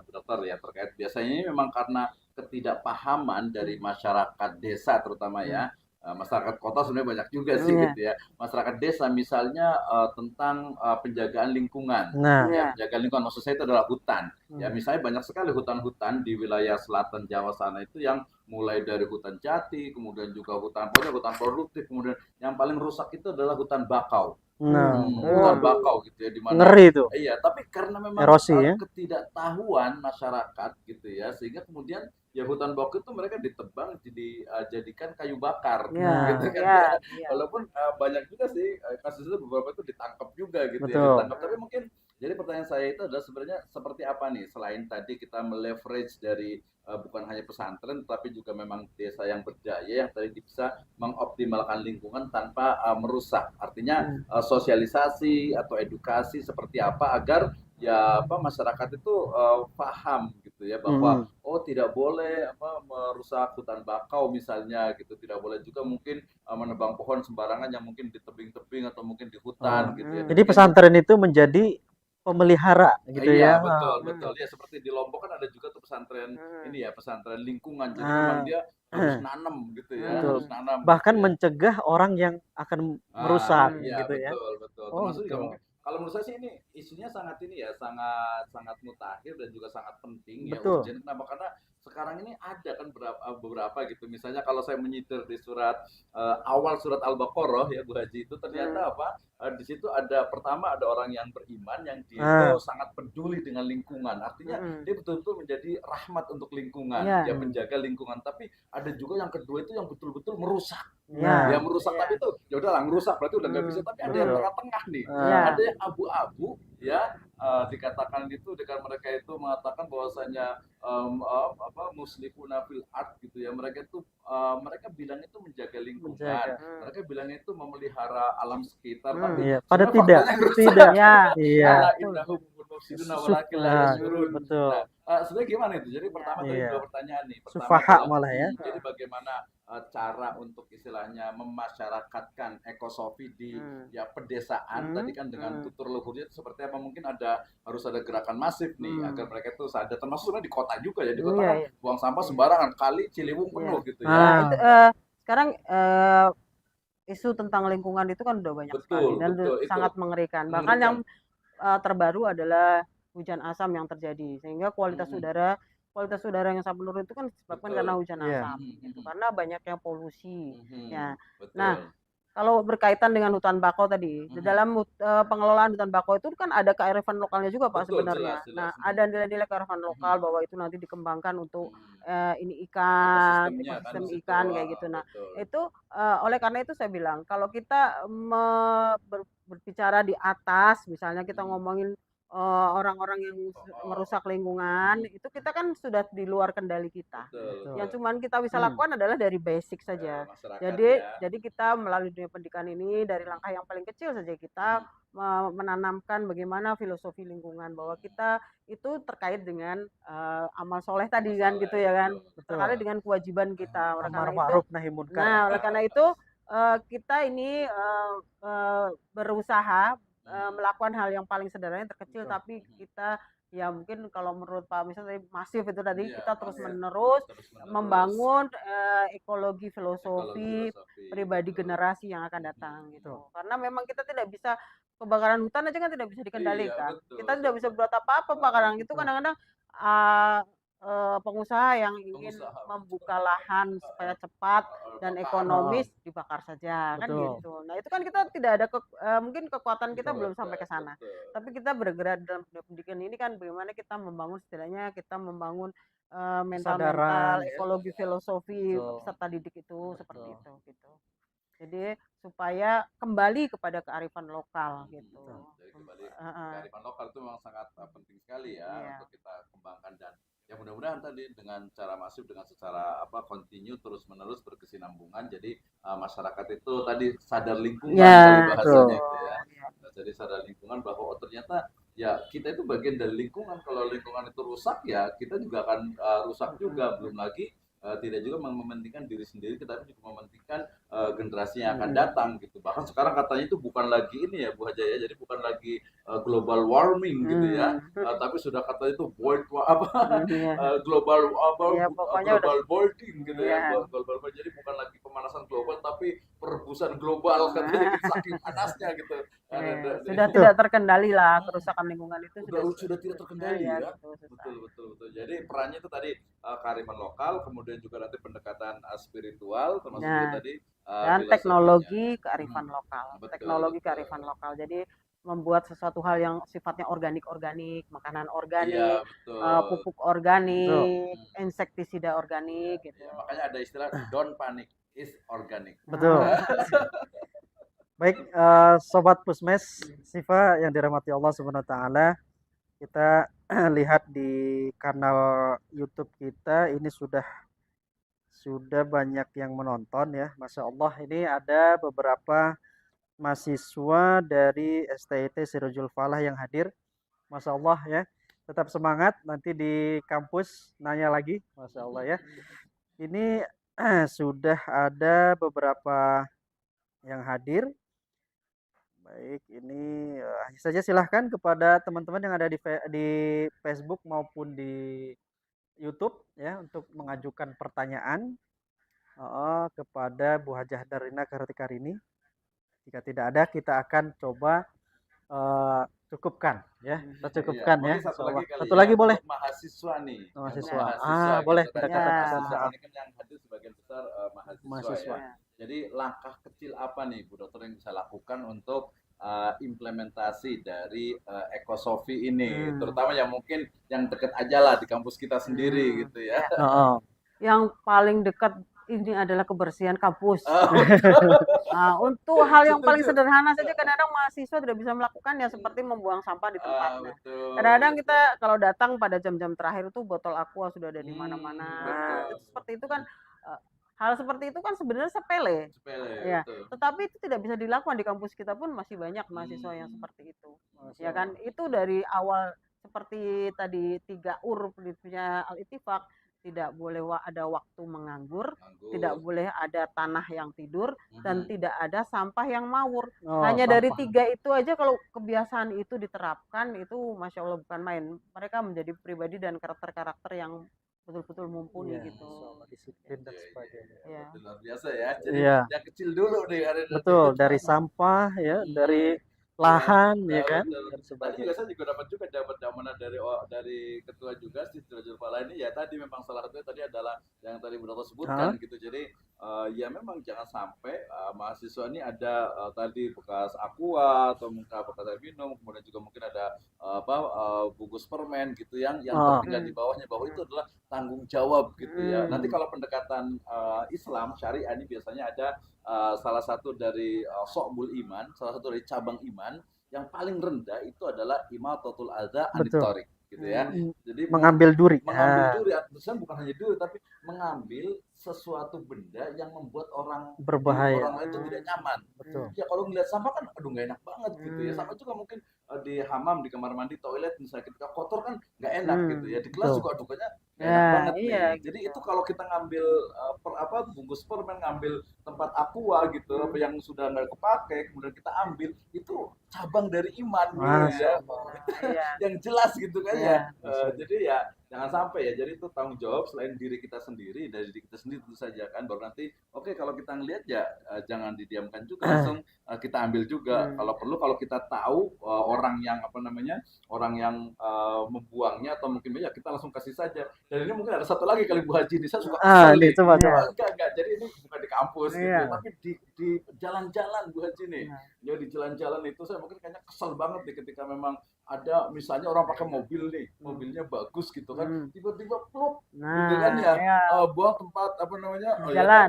dokter ya terkait biasanya ini memang karena ketidakpahaman dari masyarakat desa terutama ya. Masyarakat kota sebenarnya banyak juga sih gitu ya. Masyarakat desa misalnya tentang penjagaan lingkungan. Ya, penjagaan lingkungan maksud saya itu adalah hutan. Ya, misalnya banyak sekali hutan-hutan di wilayah selatan Jawa sana itu yang mulai dari hutan jati, kemudian juga hutan produktif, kemudian yang paling rusak itu adalah hutan bakau. Hutan bakau gitu ya, di mana ngeri itu. Iya, tapi karena memang erosi ya, ketidaktahuan masyarakat gitu ya, sehingga kemudian ya hutan bakau itu mereka ditebang dijadikan kayu bakar gitu kan. Walaupun banyak juga sih kasusnya beberapa itu ditangkap juga gitu ya, ditangkap, tapi mungkin Jadi pertanyaan saya itu adalah sebenarnya seperti apa nih selain tadi kita meleverage dari bukan hanya pesantren tapi juga memang desa yang berdaya yang tadi bisa mengoptimalkan lingkungan tanpa merusak. Artinya sosialisasi atau edukasi seperti apa agar ya apa masyarakat itu paham gitu ya bahwa oh tidak boleh apa merusak hutan bakau misalnya gitu, tidak boleh juga mungkin menebang pohon sembarangan yang mungkin di tebing-tebing atau mungkin di hutan gitu ya. Jadi Mungkin pesantren itu menjadi pemelihara gitu iya, ya. betul, betul. Ya seperti di Lombok kan ada juga tuh pesantren ini ya, pesantren lingkungan. Jadi memang Ah, dia harus nanam gitu ya, betul. harus nanam gitu Bahkan ya. mencegah orang yang akan merusak Iya gitu ya. betul, betul. Oh Termasuk juga gitu. mungkin kalau menurut saya sih ini isunya sangat ini ya, sangat sangat mutakhir dan juga sangat penting ya, Betul. urgent. Kenapa? Karena sekarang ini ada kan beberapa gitu. Misalnya kalau saya menyitir di surat awal surat Al-Baqarah ya Bu Haji itu ternyata apa? Di situ ada pertama ada orang yang beriman yang dia itu Ah, sangat peduli dengan lingkungan. Artinya dia betul-betul menjadi rahmat untuk lingkungan, Iya. dia menjaga lingkungan. Tapi ada juga yang kedua itu yang betul-betul merusak. Iya. Ya merusak Iya. tapi itu ya udahlah merusak berarti udah nggak bisa, tapi ada yang betul. tengah-tengah nih. Iya. Ada yang abu-abu ya dikatakan itu dengan mereka itu mengatakan bahwasanya apa muslimuna fil art gitu ya. Mereka itu mereka bilang itu menjaga lingkungan. Menjaga. Mereka bilang itu memelihara alam sekitar tapi Iya, pada sebenarnya tidak. faktanya merusak. Tidak. Ya. Iya. Ala innahum mufsiduna walakin la yashurun. Betul. Nah, sebenarnya gimana itu? Jadi pertama tadi Iya. dua pertanyaan nih. Pertama Sufaha adalah malah ya. jadi bagaimana cara untuk istilahnya memasyarakatkan ekosofi di ya pedesaan tadi kan dengan tutur leluhurnya itu seperti apa, mungkin harus ada gerakan masif nih agar mereka itu sadar, termasuk sebenarnya di kota juga ya, di kota Iya, kan iya. buang sampah sembarangan, kali Ciliwung penuh gitu ya. Nah, itu, sekarang isu tentang lingkungan itu kan udah banyak sekali Betul, dan betul itu sangat mengerikan. Bahkan yang terbaru adalah hujan asam yang terjadi sehingga kualitas udara yang sangat menurun itu kan disebabkan Betul. karena hujan Iya. asam gitu. Karena banyaknya polusi. Ya. Betul. Nah, kalau berkaitan dengan hutan bakau tadi, di dalam pengelolaan hutan bakau itu kan ada kearifan lokalnya juga Pak Betul, sebenarnya. jelas, Nah, jelas. ada nilai-nilai kearifan lokal bahwa itu nanti dikembangkan untuk ini Ekosistemnya ikan, kan ekosistem di situ. ikan kayak gitu. Nah, Betul. itu oleh karena itu saya bilang kalau kita berbicara di atas, misalnya kita ngomongin orang-orang yang merusak lingkungan, itu kita kan sudah di luar kendali kita. Betul. Yang cuman kita bisa lakukan adalah dari basic saja. Masyarakat Jadi kita melalui dunia pendidikan ini dari langkah yang paling kecil saja kita menanamkan bagaimana filosofi lingkungan bahwa kita itu terkait dengan amal soleh tadi kan gitu ya kan, terkait dengan kewajiban kita. Amar ma'ruf nahi munkar. Nah, oleh karena itu kita ini berusaha melakukan hal yang paling sederhana yang terkecil tapi kita ya mungkin kalau menurut Pak Misal tadi masif itu tadi kita terus menerus membangun ekologi filosofi pribadi generasi yang akan datang gitu. Karena memang kita tidak bisa kebakaran hutan aja kan tidak bisa dikendalikan. Kita tidak bisa buat apa-apa Pak, kadang itu kadang-kadang pengusaha yang ingin membuka lahan supaya cepat dan ekonomis dibakar saja kan gitu. Nah, itu kan kita tidak ada mungkin kekuatan kita belum sampai ke sana. Tapi kita bergerak dalam dunia pendidikan ini kan bagaimana kita membangun setidaknya kita membangun mental ekologi filosofi peserta didik itu seperti itu gitu. Jadi supaya kembali kepada kearifan lokal gitu. Jadi kembali kearifan lokal itu memang sangat penting sekali ya untuk kita kembangkan, dan ya mudah-mudahan tadi dengan cara masif, dengan secara kontinu terus menerus berkesinambungan, jadi masyarakat itu tadi sadar lingkungan kali bahasanya gitu ya. Jadi sadar lingkungan bahwa ternyata ya kita itu bagian dari lingkungan, kalau lingkungan itu rusak ya kita juga akan rusak juga, belum lagi tidak juga mementingkan diri sendiri, tetapi juga mementingkan generasi yang akan datang gitu. Bahkan sekarang katanya itu bukan lagi ini ya Bu Haja ya, jadi bukan lagi global warming gitu ya, tapi sudah katanya itu global boiling gitu ya, global boiling. Jadi bukan lagi pemanasan global tapi perebusan global katanya, saking panasnya gitu. Sudah tidak terkendali lah kerusakan lingkungan itu sudah tidak terkendali ya. Betul. Jadi perannya itu tadi kearifan lokal, kemudian juga nanti pendekatan spiritual, termasuk juga tadi dan teknologi kearifan lokal. Teknologi kearifan lokal. Jadi membuat sesuatu hal yang sifatnya organik, makanan organik, pupuk organik, insektisida organik gitu. Makanya ada istilah don't panic is organic. Betul. Baik, Sobat Pusmes, Sifa yang dirahmati Allah Subhanahu wa taala, kita lihat di kanal YouTube kita ini sudah banyak yang menonton ya. Masya Allah, ini ada beberapa mahasiswa dari STIT Sirojul Falah yang hadir. Masya Allah ya. Tetap semangat, nanti di kampus nanya lagi. Masya Allah ya. Ini sudah ada beberapa yang hadir. Baik, ini saja silahkan kepada teman-teman yang ada di Facebook maupun di YouTube ya untuk mengajukan pertanyaan kepada Bu Hajah Darina Kartikarini. Jika tidak ada, kita akan coba cukupkan ya. Kita cukupkan Iya, ya. mungkin satu lagi kali Satu ya, lagi boleh. untuk mahasiswa nih. Mahasiswa. Mahasiswa Boleh gitu kan. pendekatan Ya. ke sana. Mahasiswa ini kan yang hadir sebagian besar mahasiswa, Mahasiswa. ya. Jadi langkah kecil apa nih Bu Dokter yang bisa lakukan untuk implementasi dari Ekosofi ini, terutama yang mungkin yang deket aja lah di kampus kita sendiri gitu ya. Yang paling dekat ini adalah kebersihan kampus. Oh, Nah, untuk hal yang paling Setuju. sederhana saja kadang-kadang mahasiswa tidak bisa melakukan ya seperti membuang sampah di tempatnya. Betul. Kadang-kadang kita kalau datang pada jam-jam terakhir itu botol aqua sudah ada di mana-mana. Betul. Itu seperti itu kan hal seperti itu kan sebenarnya sepele. Sepele, Ya, betul. tetapi itu tidak bisa dilakukan di kampus kita pun masih banyak mahasiswa yang seperti itu. Ya kan? Itu dari awal seperti tadi 3 punya Al-Ittifaq, tidak boleh ada waktu menganggur, tidak boleh ada tanah yang tidur, dan tidak ada sampah yang mawur. Hanya sampah. dari 3 itu aja kalau kebiasaan itu diterapkan itu Masya Allah bukan main. Mereka menjadi pribadi dan karakter-karakter yang betul-betul mumpuni gitu. Disiplin dan sebagainya. Ya. Luar biasa ya. Jadi Iya. yang kecil dulu nih. Betul, dari sampah ya, dari lahan ya kan. Betul. Dan Tadi sebagainya. juga saya juga dapat amanah dari ketua juga si Sirajul Falah ini ya, tadi memang salah satunya tadi adalah yang tadi Bu Dokter sebutkan gitu. Jadi ya memang jangan sampai mahasiswa ini ada tadi bekas aqua atau bekas air minum, kemudian juga mungkin ada bungkus permen gitu yang tertinggal di bawahnya, bahwa itu adalah tanggung jawab gitu ya. Nanti kalau pendekatan Islam syariah ini biasanya ada salah satu dari Sokbul Iman, salah satu dari cabang iman yang paling rendah itu adalah imatatul adza anit thoriq gitu ya. Jadi mengambil duri. Mengambil duri, artinya bukan hanya duri tapi mengambil sesuatu benda yang membuat orang berbahaya. Orang lain itu tidak nyaman. Betul. Ya kalau ngeliat sampah kan aduh nggak enak banget gitu ya. Sama juga mungkin di hamam, di kamar mandi, toilet misalnya ketika kotor kan nggak enak gitu ya. Di kelas juga aduh kayaknya nggak enak banget nih. Jadi itu kalau kita ngambil bungkus permen, ngambil tempat aqua gitu yang sudah nggak kepake, kemudian kita ambil, itu cabang dari iman gitu ya. Yang jelas gitu kan ya. Jadi ya jangan sampai ya. Jadi itu tanggung jawab selain diri kita sendiri, dari diri kita sendiri tentu saja kan. Baru nanti oke, kalau kita ngelihat ya jangan didiamkan juga, langsung kita ambil juga. Kalau perlu, kalau kita tahu orang yang orang yang membuangnya atau mungkin ya kita langsung kasih saja. Dan ini mungkin ada satu lagi kali Bu Haji, saya suka nih, coba. Enggak. Jadi ini bukan di kampus gitu, tapi di jalan-jalan Bu Haji nih. Ya di jalan-jalan itu saya mungkin kayaknya kesel banget nih ketika memang ada misalnya orang pakai mobil nih, mobilnya bagus gitu kan, tiba-tiba pluk gitu kan ya, buang tempat jalan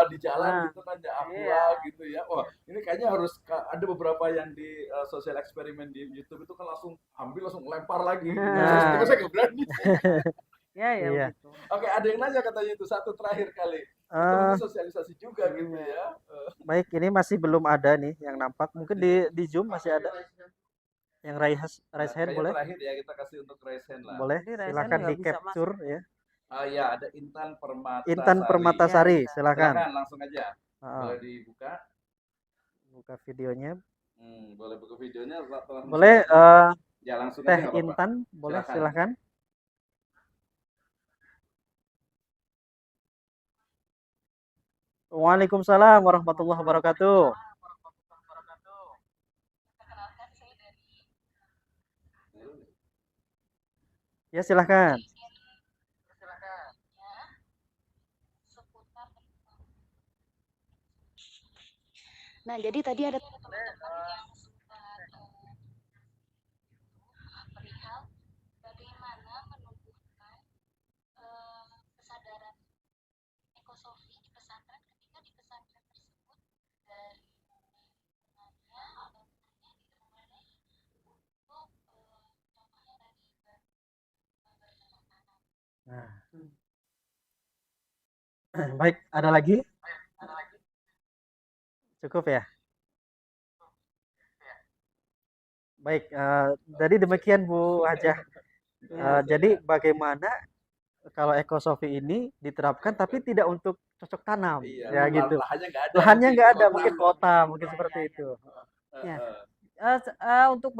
di jalan gitu kan ya, aqua gitu ya. Wah, ini kayaknya harus ada beberapa yang di sosial eksperimen di YouTube itu kan langsung ambil langsung lempar lagi. Tapi saya nggak berani. Ya. Oke, ada yang nanya katanya itu satu terakhir kali. Itu sosialisasi juga gitu ya. Baik, ini masih belum ada nih yang nampak. Mungkin di Zoom masih ada. Yang raise hand boleh? Terakhir ya, kita kasih untuk raise hand lah. Boleh, silakan di capture ya. Ya, ada Intan Permatasari. Intan Permatasari, silakan. Langsung aja. Boleh dibuka. Buka videonya. Boleh buka videonya. Boleh. Ya, langsung Teh aja. Intan, boleh silakan. Waalaikumsalam warahmatullahi wabarakatuh. Ya, silahkan. Nah, jadi tadi ada perihal bagaimana menumbuhkan kesadaran ekosofi di pesantren, ketika di pesantren tersebut dari Nah, baik, ada lagi? Cukup ya? Baik, jadi demikian Bu Hajah. Jadi bagaimana kalau ekosofi ini diterapkan tapi tidak untuk cocok tanam, Iya, ya gitu. lahannya nggak ada. Lahannya mungkin nggak di ada, mungkin kota, mungkin seperti itu. Ya. Heeh. Untuk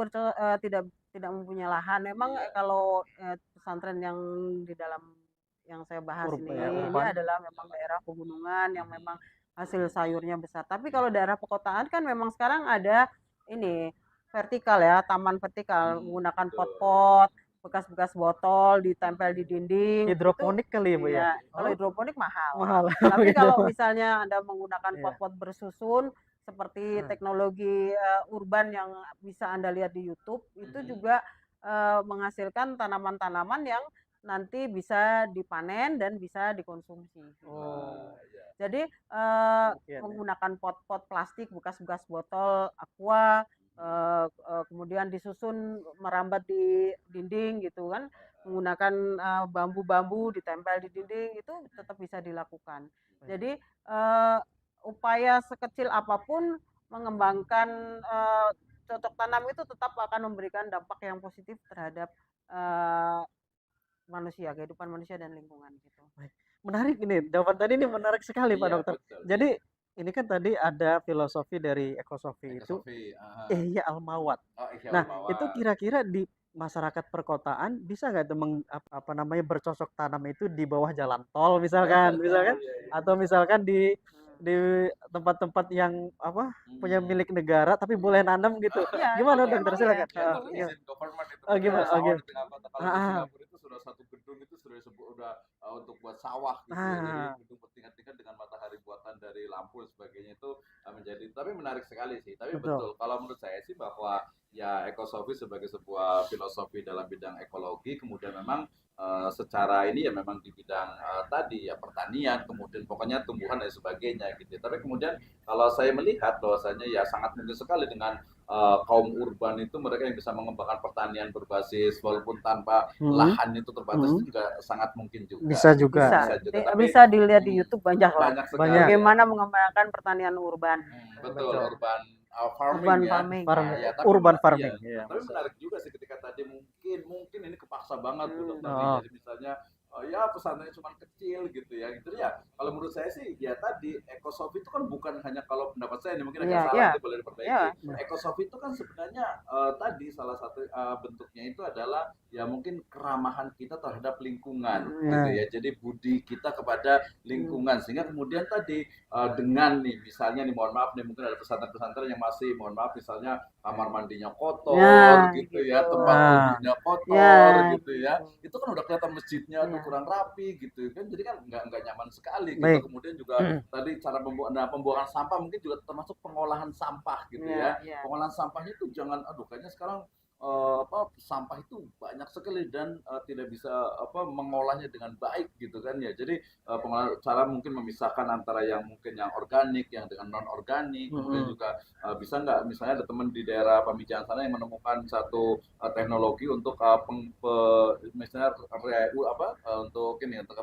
tidak mempunyai lahan, memang Iya. kalau pesantren yang di dalam yang saya bahas ini Urban. adalah memang daerah pegunungan yang memang hasil sayurnya besar. Tapi kalau daerah perkotaan kan memang sekarang ada ini vertikal ya, taman vertikal menggunakan Betul. pot-pot, bekas-bekas botol ditempel di dinding. Hidroponik kali ya, Bu ya? Iya, kalau hidroponik mahal. Mahal. Tapi Gitu. kalau misalnya Anda menggunakan Iya. pot-pot bersusun seperti teknologi urban yang bisa Anda lihat di YouTube, itu juga menghasilkan tanaman-tanaman yang nanti bisa dipanen dan bisa dikonsumsi. Iya. Jadi Demikian ya. menggunakan pot-pot plastik bekas-bekas botol aqua, kemudian disusun merambat di dinding gitu kan, menggunakan bambu-bambu ditempel di dinding, itu tetap bisa dilakukan. Jadi upaya sekecil apapun mengembangkan cocok tanam itu tetap akan memberikan dampak yang positif terhadap manusia, kehidupan manusia dan lingkungan gitu. Menarik ini, jawaban tadi ini menarik sekali Pak Iya, Dokter. betul. Jadi ini kan tadi ada filosofi dari ekosofi itu, Ekosofi, ihya al-mawat. Oh, ihya Nah, al-mawat. itu kira-kira di masyarakat perkotaan bisa nggak itu apa namanya bercocok tanam itu di bawah jalan tol misalkan, Iya. atau misalkan di tempat-tempat yang apa punya milik negara tapi boleh nanam gitu. Iya, Gimana memang Dokter iya. silakan? Iya, izin government itu. Oh, gimana? Sawah Oh, gitu. di tengah kota. Kalau di Singapura itu sudah satu gedung itu sudah untuk buat sawah gitu ya. Jadi gedung bertingkat-tingkat dengan matahari buatan dari lampu dan sebagainya itu menjadi. Tapi menarik sekali sih. Tapi betul. Kalau menurut saya sih bahwa ya ekosofi sebagai sebuah filosofi dalam bidang ekologi, kemudian memang secara ini ya memang di bidang tadi ya pertanian, kemudian pokoknya tumbuhan dan sebagainya gitu. Tapi kemudian kalau saya melihat bahwasanya ya sangat mungkin sekali dengan kaum urban itu mereka yang bisa mengembangkan pertanian berbasis walaupun tanpa lahan itu terbatas itu juga sangat mungkin juga. Bisa juga. Bisa dilihat di YouTube banyak lah. Banyak sekali. Bagaimana mengembangkan pertanian urban. Betul, urban farming Urban ya. farming. Ya, tapi Urban farming. Iya. Tapi menarik juga sih ketika tadi mungkin ini kepaksa banget Bu Dokter. Jadi misalnya ya pesantrennya cuma kecil gitu ya. Gitu ya. Kalau menurut saya sih ya tadi ekosofi itu kan bukan hanya kalau pendapat saya ini mungkin agak salah nanti boleh diperbaiki. Ekosofi itu kan sebenarnya tadi salah satu bentuknya itu adalah ya mungkin keramahan kita terhadap lingkungan gitu ya. Jadi budi kita kepada lingkungan sehingga kemudian tadi dengan nih misalnya nih mohon maaf nih mungkin ada pesantren-pesantren yang masih mohon maaf misalnya kamar mandinya kotor gitu ya, tempat wudhunya kotor gitu ya. Itu kan udah kelihatan masjidnya kurang rapi gitu kan. Jadi kan nggak nyaman sekali gitu. Kemudian juga tadi cara pembuangan sampah mungkin juga termasuk pengolahan sampah gitu ya. Pengolahan sampahnya itu jangan kayaknya sekarang sampah itu banyak sekali dan tidak bisa mengolahnya dengan baik gitu kan ya. Jadi cara mungkin memisahkan antara yang mungkin yang organik yang dengan non organik. Kemudian juga bisa nggak misalnya ada teman di daerah Pamijahan sana yang menemukan satu teknologi untuk misalnya untuk ini untuk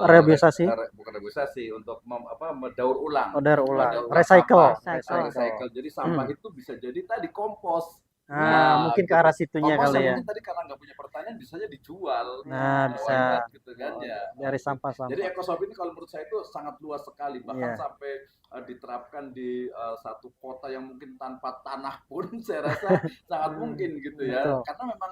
rehabilitasi bukan rehabilitasi untuk mendaur ulang recycle. Jadi sampah itu bisa jadi tadi kompos. Mungkin ke arah situnya kali ya. Mungkin tadi karena nggak punya pertanian bisa aja dijual. Bisa gitu kan ya. Dari sampah-sampah. Jadi ekosofi ini kalau menurut saya itu sangat luas sekali bahkan sampai diterapkan di satu kota yang mungkin tanpa tanah pun saya rasa sangat mungkin gitu ya. Karena memang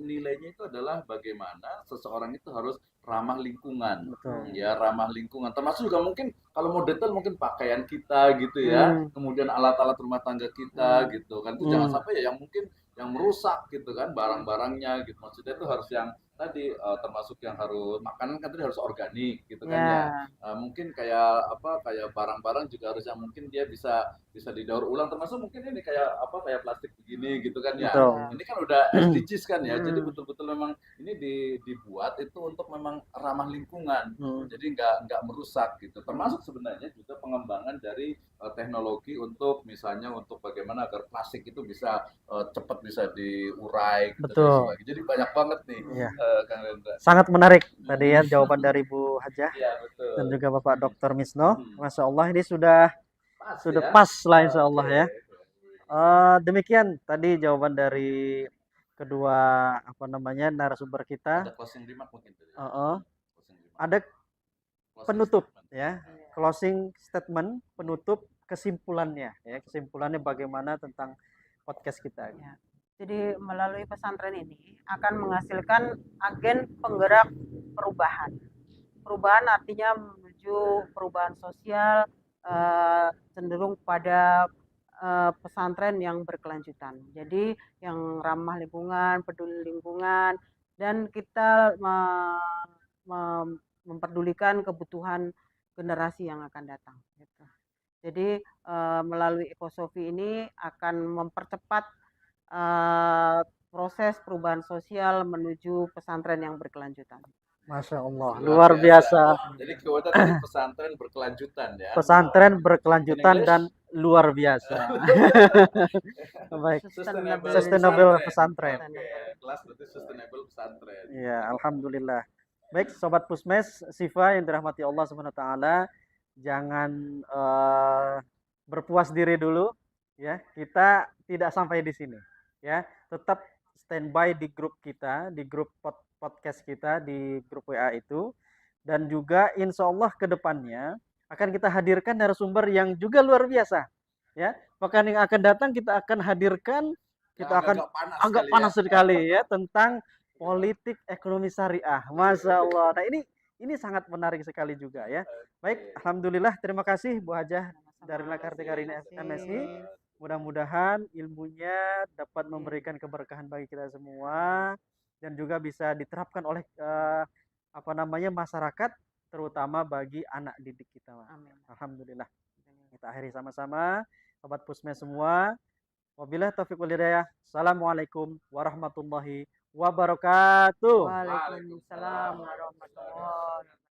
nilainya itu adalah bagaimana seseorang itu harus ramah lingkungan. Ya, ramah lingkungan. Termasuk juga mungkin kalau mau detail mungkin pakaian kita gitu ya. Kemudian alat-alat rumah tangga kita gitu kan. Itu jangan sampai ya yang mungkin yang merusak gitu kan barang-barangnya gitu. Maksudnya itu harus yang tadi termasuk yang harus makanan kan tadi harus organik gitu kan ya. Mungkin kayak barang-barang juga harus yang mungkin dia bisa didaur ulang termasuk mungkin ini kayak plastik begini gitu kan ya. Ini kan udah SDGs kan ya. Jadi betul-betul memang ini dibuat itu untuk memang ramah lingkungan. Jadi nggak merusak gitu. Termasuk sebenarnya juga pengembangan dari teknologi untuk misalnya untuk bagaimana agar plastik itu bisa cepat bisa diurai gitu dan sebagainya. Jadi banyak banget nih Kang Rendra? Sangat menarik tadi ya jawaban dari Bu Hajah Iya, betul. dan juga Bapak Dr. Misno. Hmm. Masya Allah ini sudah ya? pas lah insya Allah Oke. ya. Demikian tadi jawaban dari kedua narasumber Ada kita. closing remark mungkin tadi. Closing remark. Ada Closing penutup statement. ya, closing statement, penutup kesimpulannya ya, kesimpulannya bagaimana tentang podcast kita. Ya. Jadi melalui pesantren ini akan menghasilkan agen penggerak perubahan. Perubahan artinya menuju perubahan sosial, cenderung pada pesantren yang berkelanjutan. Jadi yang ramah lingkungan, peduli lingkungan, dan kita memperdulikan kebutuhan generasi yang akan datang. Gitu. Jadi melalui ekosofi ini akan mempercepat proses perubahan sosial menuju pesantren yang berkelanjutan. Masya Allah, luar biasa. Jadi kewajiban tadi pesantren berkelanjutan ya. Pesantren berkelanjutan dan luar biasa. Baik, sustainable pesantren. Kelas berarti sustainable pesantren. Ya, alhamdulillah. Baik, sobat Pusmes, Sifa yang dirahmati Allah Subhanahu wa taala, jangan berpuas diri dulu ya. Kita tidak sampai di sini ya. Tetap standby di grup kita, di grup podcast kita, di grup WA itu, dan juga insya Allah ke depannya akan kita hadirkan narasumber yang juga luar biasa ya. Pekan yang akan datang kita akan hadirkan, kita akan agak panas sekali ya tentang politik ekonomi syariah. Masya Allah. Nah ini sangat menarik sekali juga ya. Baik, alhamdulillah, terima kasih Bu Hajah dari Kartikarini MSI. Mudah-mudahan ilmunya dapat memberikan keberkahan bagi kita semua dan juga bisa diterapkan oleh masyarakat, terutama bagi anak didik kita. Amin. Alhamdulillah. Kita akhiri sama-sama, sobat Pusmes semua. Wabillahi taufiq wal hidayah. Assalamualaikum warahmatullahi wabarakatuh. Waalaikumsalam warahmatullahi wabarakatuh.